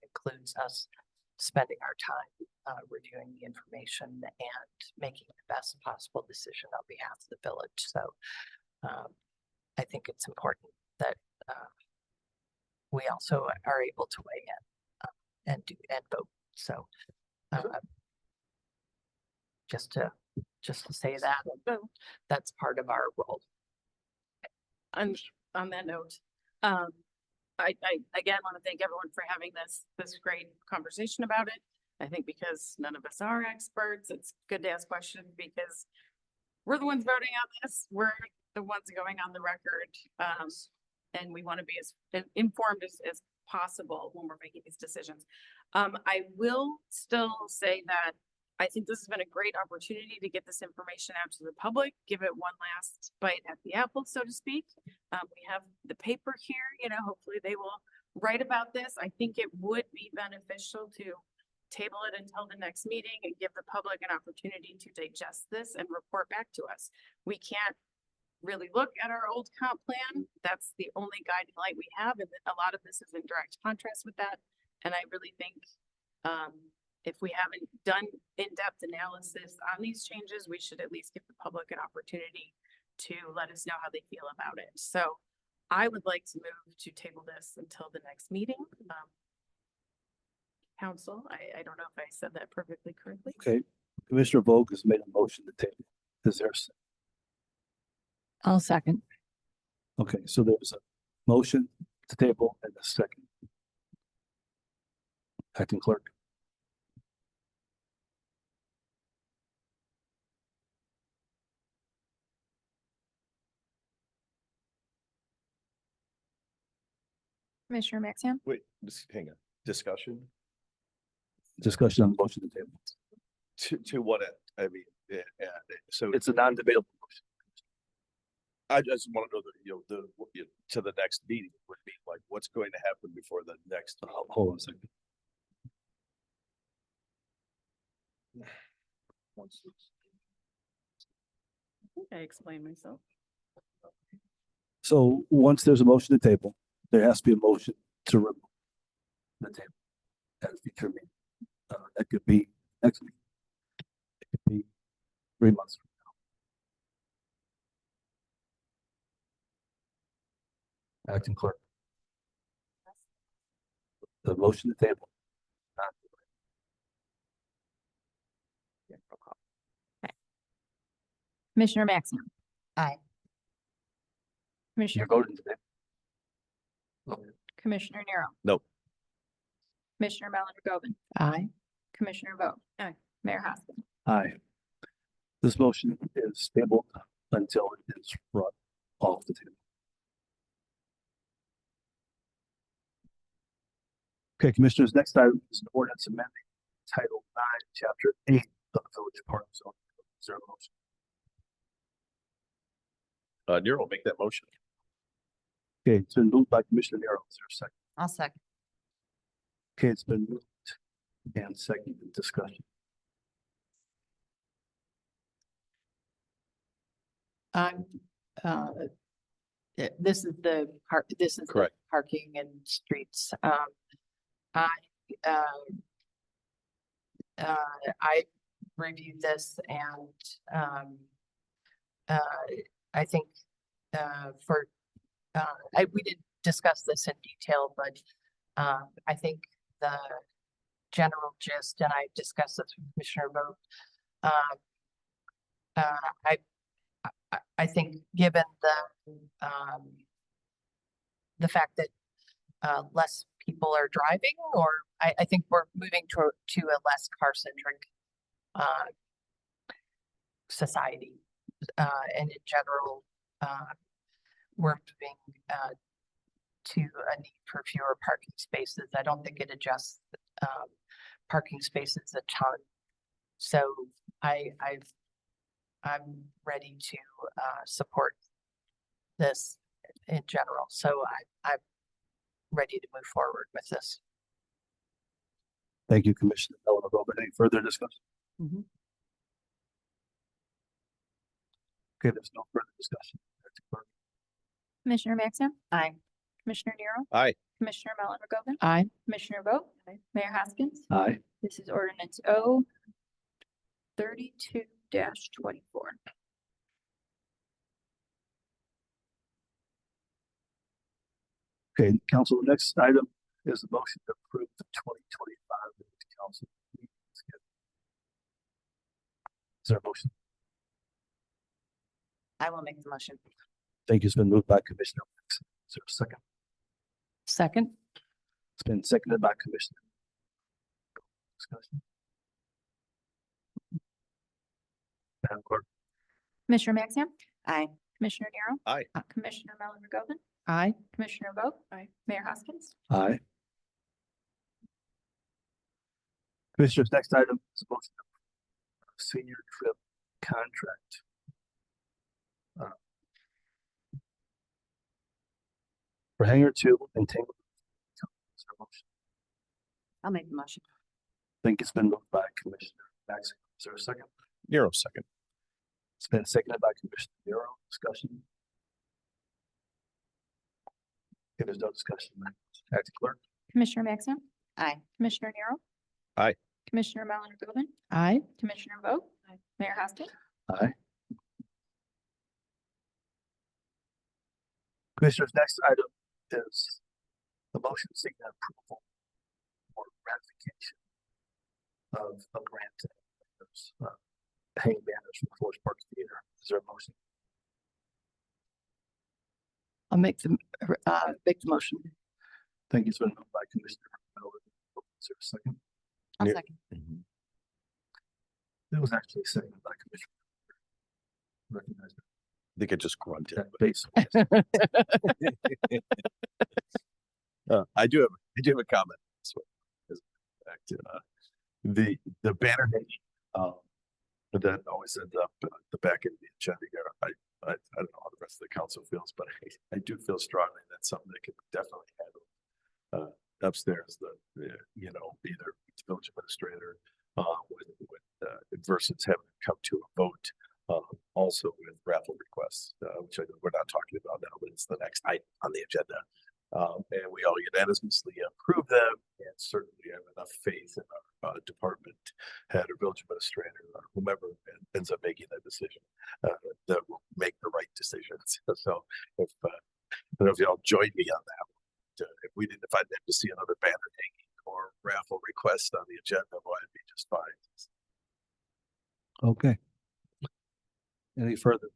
includes us spending our time reviewing the information and making the best possible decision on behalf of the village. So I think it's important that we also are able to weigh in and vote. So just to say that that's part of our role. On that note, I again want to thank everyone for having this great conversation about it. I think because none of us are experts, it's good to ask questions because we're the ones voting on this. We're the ones going on the record. And we want to be as informed as possible when we're making these decisions. I will still say that I think this has been a great opportunity to get this information out to the public, give it one last bite at the apple, so to speak. We have the paper here, hopefully they will write about this. I think it would be beneficial to table it until the next meeting and give the public an opportunity to digest this and report back to us. We can't really look at our old comp plan. That's the only guiding light we have. And a lot of this is in direct contrast with that. And I really think, if we haven't done in-depth analysis on these changes, we should at least give the public an opportunity to let us know how they feel about it. So I would like to move to table this until the next meeting. Council, I don't know if I said that perfectly correctly. Okay, Commissioner Vogt has made a motion to table. Is there I'll second. okay, so there's a motion to table and a second. Acting Clerk. Commissioner Maxham, Wait, just hang on. Discussion Discussion on the motion to table. to what end? I mean, so It's a non-debatable motion. I just want to know to the next meeting would be like, what's going to happen before the next? Hold on a second. I think I explained myself. So once there's a motion to table, there has to be a motion to remove the table at a future meeting. That could be next week. It could be 3 months from now. Acting Clerk. The motion to table. Commissioner Maxham. Aye. Commissioner, You're voting today. Commissioner Nero. Nope. Commissioner Mellon Govin, Aye. Commissioner Vogt. Aye. Mayor Hoskins. Aye. This motion is tabled until it is brought off the table. Okay, Commissioners, next item is an ordinance amending Title 9, Chapter 8 of the Village Park Zone. Is there a motion? Nero will make that motion. Okay, it's been moved by Commissioner Nero. Is there a second? I'll second. Okay, it's been moved and seconded. Discussion. This is the this is the Correct. parking and streets. I reviewed this and I think we didn't discuss this in detail, but I think the general gist, and I discussed this with Commissioner Vogt. I think given the fact that less people are driving, or I think we're moving to a less car-centric society. And in general, we're moving to a need for fewer parking spaces. I don't think it adjusts parking spaces a ton. So I'm ready to support this in general. So I'm ready to move forward with this. Thank you, Commissioner Eleanor Goldman. Any further discussion? Mhm. Okay, there's no further discussion. Acting Clerk. Commissioner Maxim, Aye. Commissioner Nero. Aye. Commissioner Mellon McGovern, Aye. Commissioner Vogt, Mayor Hoskins. Aye. This is ordinance O 32-24. Okay, council, the next item is the motion to approve the 2025 council meeting schedule. Is there a motion? I will make the motion. Thank you. It's been moved by Commissioner Maxim. Is there a second? Second. It's been seconded by Commissioner. Discussion. Madam Clerk. Commissioner Maxim, Aye. Commissioner Nero. Aye. Commissioner Mellon McGovern, Aye. Commissioner Vogt, Mayor Hoskins. Aye. Commissioners, next item is a motion to approve senior trip contract. For Hangar 2 and Tangle. Is there a motion? I'll make the motion. I think it's been moved by Commissioner Maxim. Is there a second? Nero second. It's been seconded by Commissioner Nero. Discussion. If there's no discussion, Acting Clerk. Commissioner Maxim, Aye. Commissioner Nero. Aye. Commissioner Mellon McGovern, Aye. Commissioner Vogt, Mayor Hoskins. Aye. Commissioners, next item is the motion seeking approval for ratification of a grant to hanging banners from Forest Park Theater. Is there a motion? I'll make the motion. Thank you. It's been moved by Commissioner Miller. Is there a second? I'll Yeah. second. It was actually seconded by Commissioner. Recognize They could just grunt that it. base. I do have a comment. So, back to the banner hanging, but that always ends up at the back end of the agenda here. I don't know how the rest of the council feels, but I do feel strongly that's something that can definitely handle upstairs. Either the village administrator versus having to come to a vote. Also with raffle requests, which I know we're not talking about now, but it's the next item on the agenda. And we all unanimously approve them, and certainly have enough faith in our department head or village administrator or whomever ends up making that decision that will make the right decisions. So if I don't know if y'all join me on that one. If I'd have to see another banner hanging or raffle request on the agenda, boy, it'd be just fine. Okay. Any further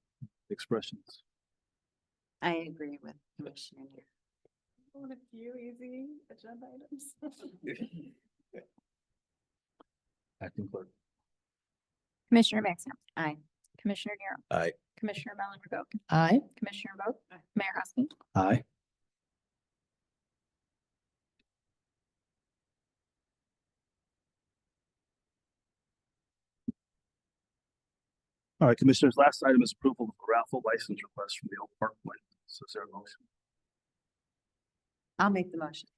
expressions? I agree with Commissioner Nero. One of few easy agenda items. Acting Clerk. Commissioner Maxim, Aye. Commissioner Nero. Aye. Commissioner Mellon McGovern, Aye. Commissioner Vogt, Mayor Hoskins. Aye. All right, Commissioners, last item is approval of a raffle license request from the Oak Park Wind. So is there a motion? I'll make the motion.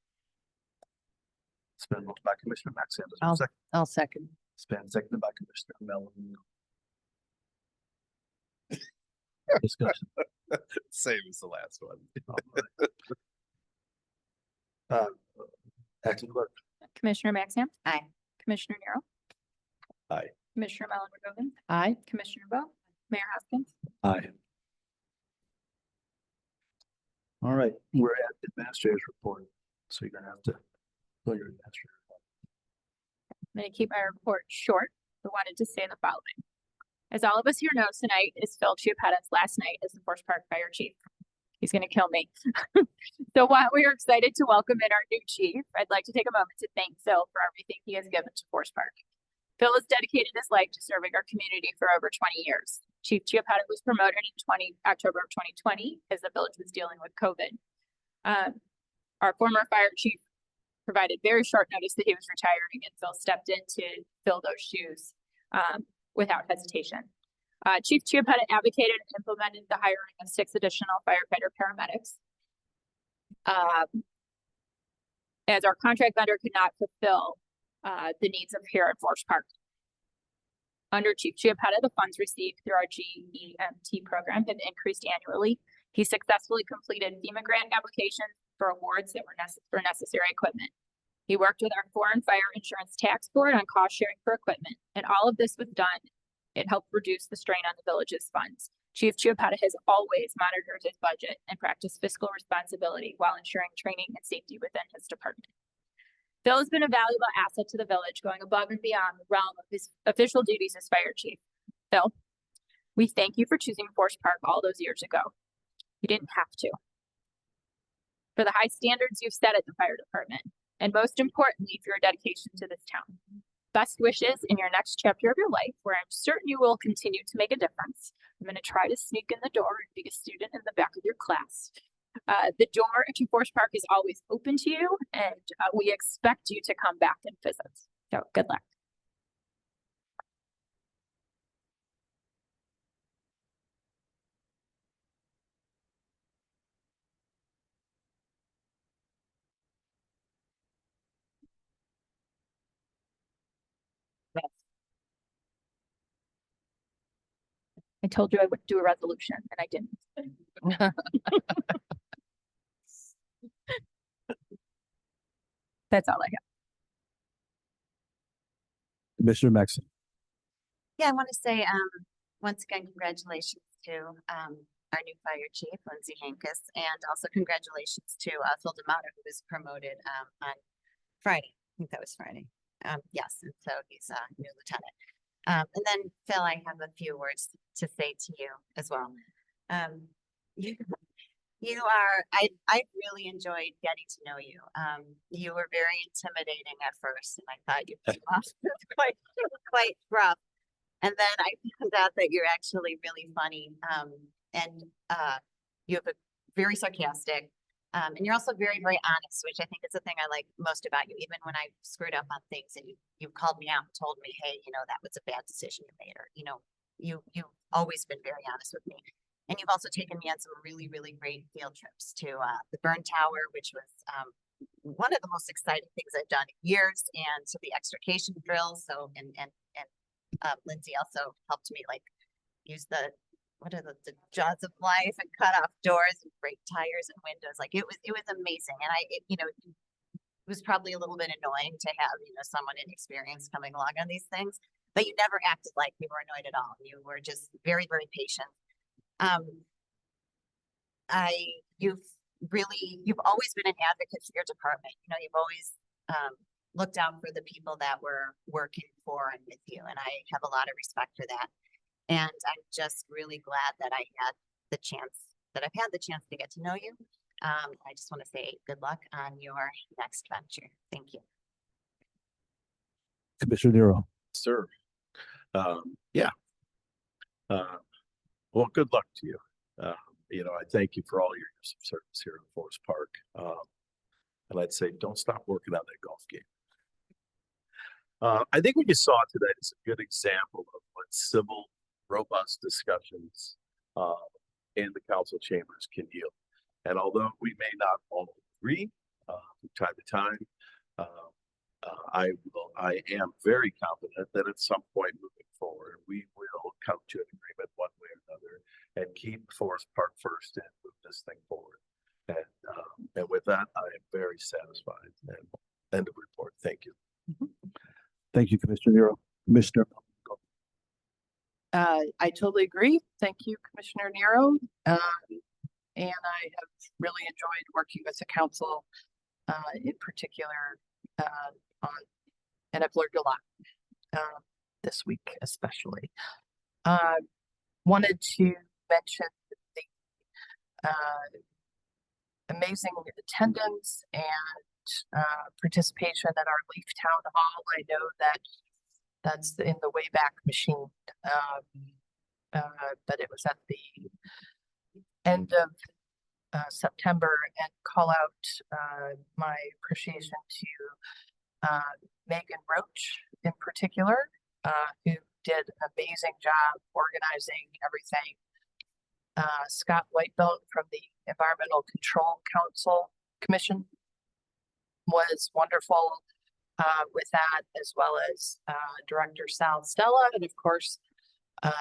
It's been moved by Commissioner Maxim. Is there a I'll- second? I'll second. It's been seconded by Commissioner Mellon. Discussion. Same as the last one. Uh, Acting Clerk. Commissioner Maxim. Aye. Commissioner Nero. Aye. Commissioner Mellon McGovern, Aye. Commissioner Vogt, Mayor Hoskins. Aye. All right, we're at administrator's report, so you're gonna have to go your administrator. I'm going to keep my report short, but wanted to say the following. As all of us here know, tonight is Phil Chiappetta's last night as the Forest Park Fire Chief. He's gonna kill me. So while we are excited to welcome in our new chief, I'd like to take a moment to thank Phil for everything he has given to Forest Park. Phil has dedicated his life to serving our community for over 20 years. Chief Chiappetta was promoted in October of 2020 as the village was dealing with COVID. Our former fire chief provided very short notice that he was retiring, and Phil stepped in to fill those shoes without hesitation. Chief Chiappetta advocated and implemented the hiring of 6 additional firefighter paramedics. As our contract vendor could not fulfill the needs of here at Forest Park. Under Chief Chiappetta, the funds received through our GEMT program have increased annually. He successfully completed FEMA grant applications for awards that were for necessary equipment. He worked with our Foreign Fire Insurance Tax Board on cost sharing for equipment, and all of this was done. It helped reduce the strain on the village's funds. Chief Chiappetta has always monitored his budget and practiced fiscal responsibility while ensuring training and safety within his department. Phil has been a valuable asset to the village, going above and beyond the realm of his official duties as fire chief. Phil, we thank you for choosing Forest Park all those years ago. You didn't have to. For the high standards you've set at the fire department, and most importantly, for your dedication to this town. Best wishes in your next chapter of your life, where I'm certain you will continue to make a difference. I'm going to try to sneak in the door and be a student in the back of your class. The door to Forest Park is always open to you, and we expect you to come back and visit. So good luck. Yes. I told you I would do a resolution, and I didn't. That's all I have. Commissioner Maxim. Yeah, I want to say, once again, congratulations to, our new fire chief, Lindsay Hankus, and also congratulations to, Phil D'Amato, who was promoted, on Friday. I think that was Friday. Yes, and so he's a new lieutenant. And then Phil, I have a few words to say to you as well. You are, I really enjoyed getting to know you. You were very intimidating at first, and I thought you came off as quite rough. And then I found out that you're actually really funny. And you have a very sarcastic, and you're also very, very honest, which I think is the thing I like most about you. Even when I screwed up on things and you called me out and told me, hey, that was a bad decision you made, or, you've always been very honest with me. And you've also taken me on some really, really great field trips to the Burn Tower, which was one of the most exciting things I've done in years, and to the extrication drills. So, and Lindsay also helped me use the jaws of life and cut off doors and break tires and windows. It was amazing. And it was probably a little bit annoying to have, someone inexperienced coming along on these things, but you never acted like you were annoyed at all. You were just very, very patient. You've always been an advocate for your department. You've always looked out for the people that were working for and with you, and I have a lot of respect for that. And I'm just really glad that I've had the chance to get to know you. I just want to say good luck on your next venture. Thank you. Commissioner Nero. Sir. Yeah. Well, good luck to you. I thank you for all your years of service here in Forest Park. And I'd say, don't stop working on that golf game. I think what you saw today is a good example of what civil, robust discussions in the council chambers can yield. And although we may not all agree from time to time, I am very confident that at some point moving forward, we will come to an agreement one way or another and keep Forest Park first and move this thing forward. And with that, I am very satisfied. And end of report. Thank you. Thank you, Commissioner Nero. Commissioner. I totally agree. Thank you, Commissioner Nero. And I have really enjoyed working with the council, in particular, and I've learned a lot this week, especially. Wanted to mention the amazing attendance and participation at our Leaf Town Hall. I know that that's in the Wayback Machine, but it was at the end of September, and call out my appreciation to Megan Roach in particular, who did an amazing job organizing everything. Scott Whitebelt from the Environmental Control Commission was wonderful with that, as well as Director Sal Stella, and of course,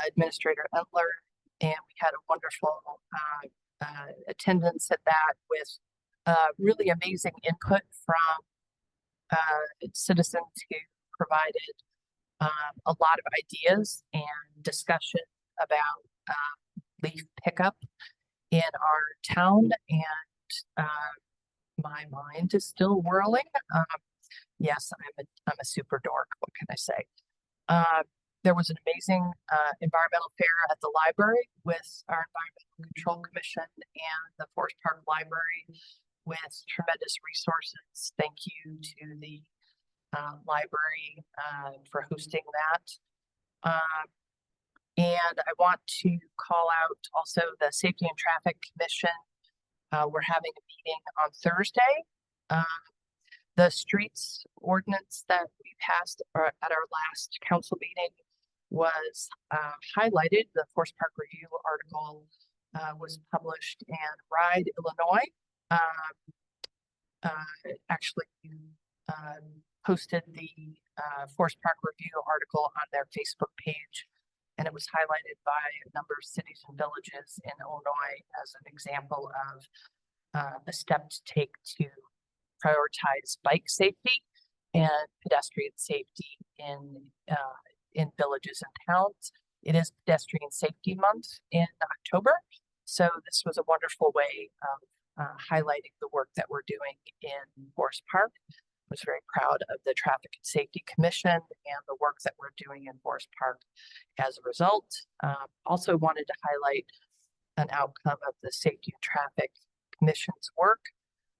Administrator Entler. And we had a wonderful attendance at that with really amazing input from citizens who provided a lot of ideas and discussion about leaf pickup in our town, and my mind is still whirling. Yes, I'm a super dork. What can I say? There was an amazing environmental fair at the library with our Environmental Control Commission and the Forest Park Library with tremendous resources. Thank you to the library for hosting that. And I want to call out also the Safety and Traffic Commission. We're having a meeting on Thursday. The streets ordinance that we passed at our last council meeting was highlighted. The Forest Park Review article was published, and Ride Illinois actually posted the Forest Park Review article on their Facebook page, and it was highlighted by a number of cities and villages in Illinois as an example of a step to take to prioritize bike safety and pedestrian safety in villages and towns. It is Pedestrian Safety Month in October, so this was a wonderful way of highlighting the work that we're doing in Forest Park. I was very proud of the Traffic and Safety Commission and the work that we're doing in Forest Park as a result. Also wanted to highlight an outcome of the Safety and Traffic Commission's work,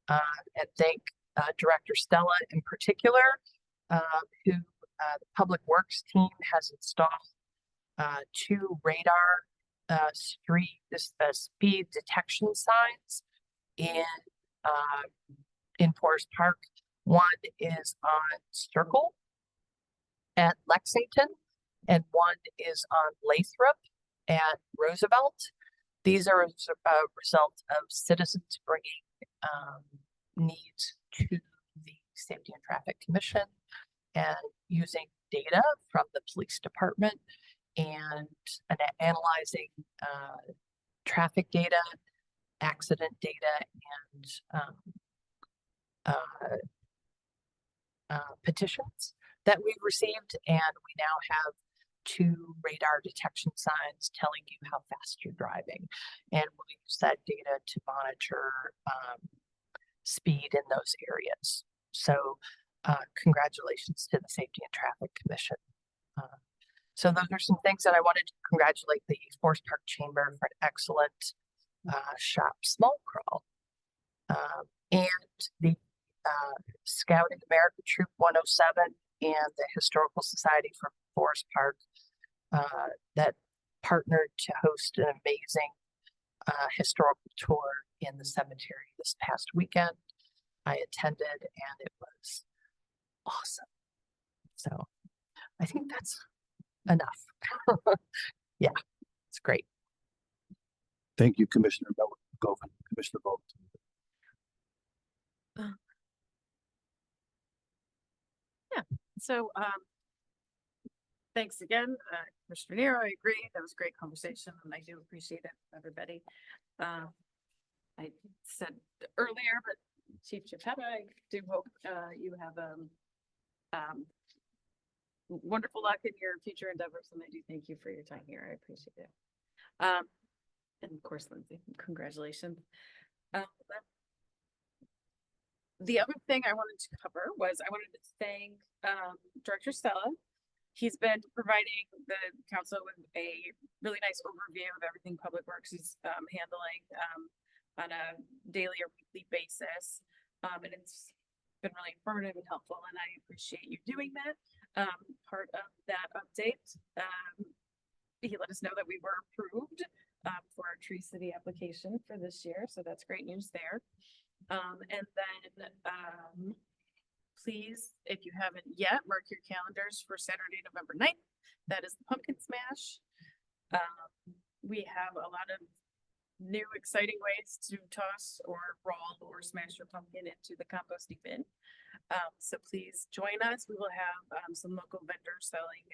and thank Director Stella in particular, who the Public Works team has installed 2 radar speed detection signs in Forest Park. One is on Circle at Lexington, and one is on Lathrop at Roosevelt. These are a result of citizens bringing needs to the Safety and Traffic Commission and using data from the police department and analyzing traffic data, accident data, and petitions that we've received. And we now have 2 radar detection signs telling you how fast you're driving, and we'll use that data to monitor speed in those areas. So congratulations to the Safety and Traffic Commission. So those are some things that I wanted to congratulate the Forest Park Chamber for an excellent shop small crawl. And the Scouting America Troop 107 and the Historical Society for Forest Park that partnered to host an amazing historical tour in the cemetery this past weekend. I attended, and it was awesome. So I think that's enough. Yeah, it's great. Thank you, Commissioner Govan. Commissioner Vogt. So, thanks again, Commissioner Nero. I agree. That was a great conversation, and I do appreciate it, everybody. I said earlier, but Chief Geppetta, I do hope you have wonderful luck in your future endeavors, and I do thank you for your time here. I appreciate it. And of course, Lindsay, congratulations. The other thing I wanted to cover was I wanted to thank Director Stella he's been providing the council with a really nice overview of everything Public Works is handling on a daily or weekly basis. And it's been really informative and helpful, and I appreciate you doing that. Part of that update, he let us know that we were approved for our Tree City application for this year, so that's great news there. And then please, if you haven't yet, mark your calendars for Saturday, November 9th. That is the Pumpkin Smash. We have a lot of new exciting ways to toss or roll or smash your pumpkin into the composting bin. So please join us. We will have some local vendors selling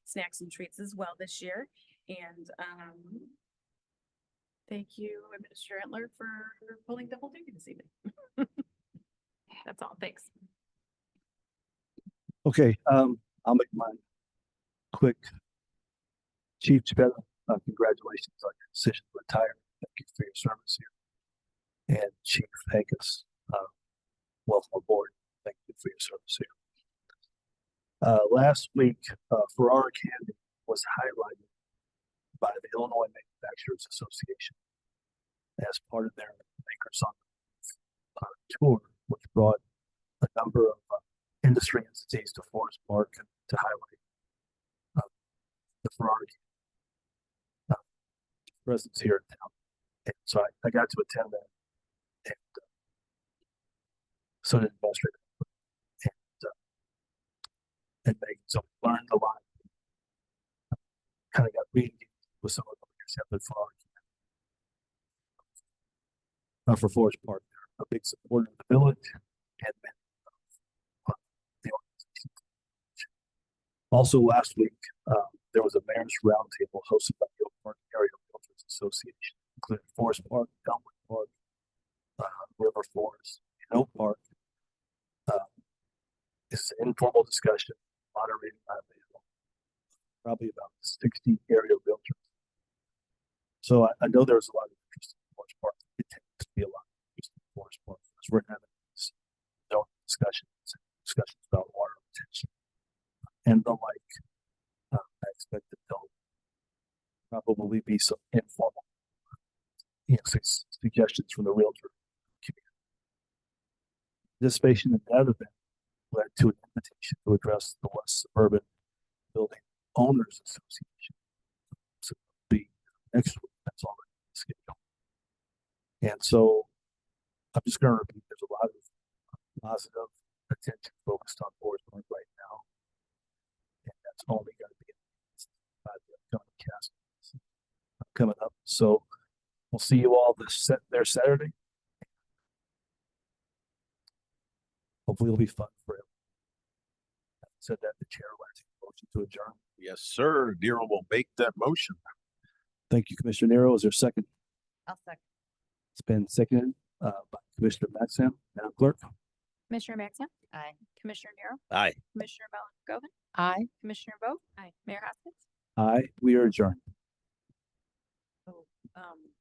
snacks and treats as well this year. And thank you, Administrator Entler, for pulling double duty this evening. That's all. Thanks. Okay, I'll make mine quick. Chief Chapetta, congratulations on your decision to retire. Thank you for your service here. And Chief Hankus, welcome aboard. Thank you for your service here. Last week, Ferrara Candy was highlighted by the Illinois Manufacturers Association as part of their Makers on the tour, which brought a number of industry entities to Forest Park to highlight the Ferrari presence here in town. And so I got to attend that, and so did Administrator and Megan. So we learned a lot. Kind of got reading with some of the leaders at the Ferrari. For Forest Park, they're a big supporter of the village and the organization. Also, last week, there was a mayor's roundtable hosted by the Oak Park Area Realtors Association, including Forest Park, Elmwood Park, River Forest, and Oak Park. It's an informal discussion moderated by probably about 60 area realtors. So I know there's a lot of interest in Forest Park. It tends to be a lot of interest in Forest Park because we're having these discussions about water retention and the like. I expect that there'll probably be some informal, suggestions from the realtor community. Participation in that event led to an invitation to address the West Suburban Building Owners Association. So the next week, that's already scheduled. And so I'm just going to repeat, there's a lot of positive attention focused on Forest Park right now. And that's only going to be by the upcoming cast coming up. So we'll see you all there Saturday. Hopefully it'll be fun for everyone. Said that the chair will take a motion to adjourn. Yes, sir. Nero will make that motion. Thank you, Commissioner Nero. Is there a second? I'll second. It's been seconded by Commissioner Maxam. Madam Clerk. Commissioner Maxim, Aye. Commissioner Nero, Aye. Commissioner Govan, Aye. Commissioner Vogt, Mayor Hoskins. Aye. We are adjourned. Um,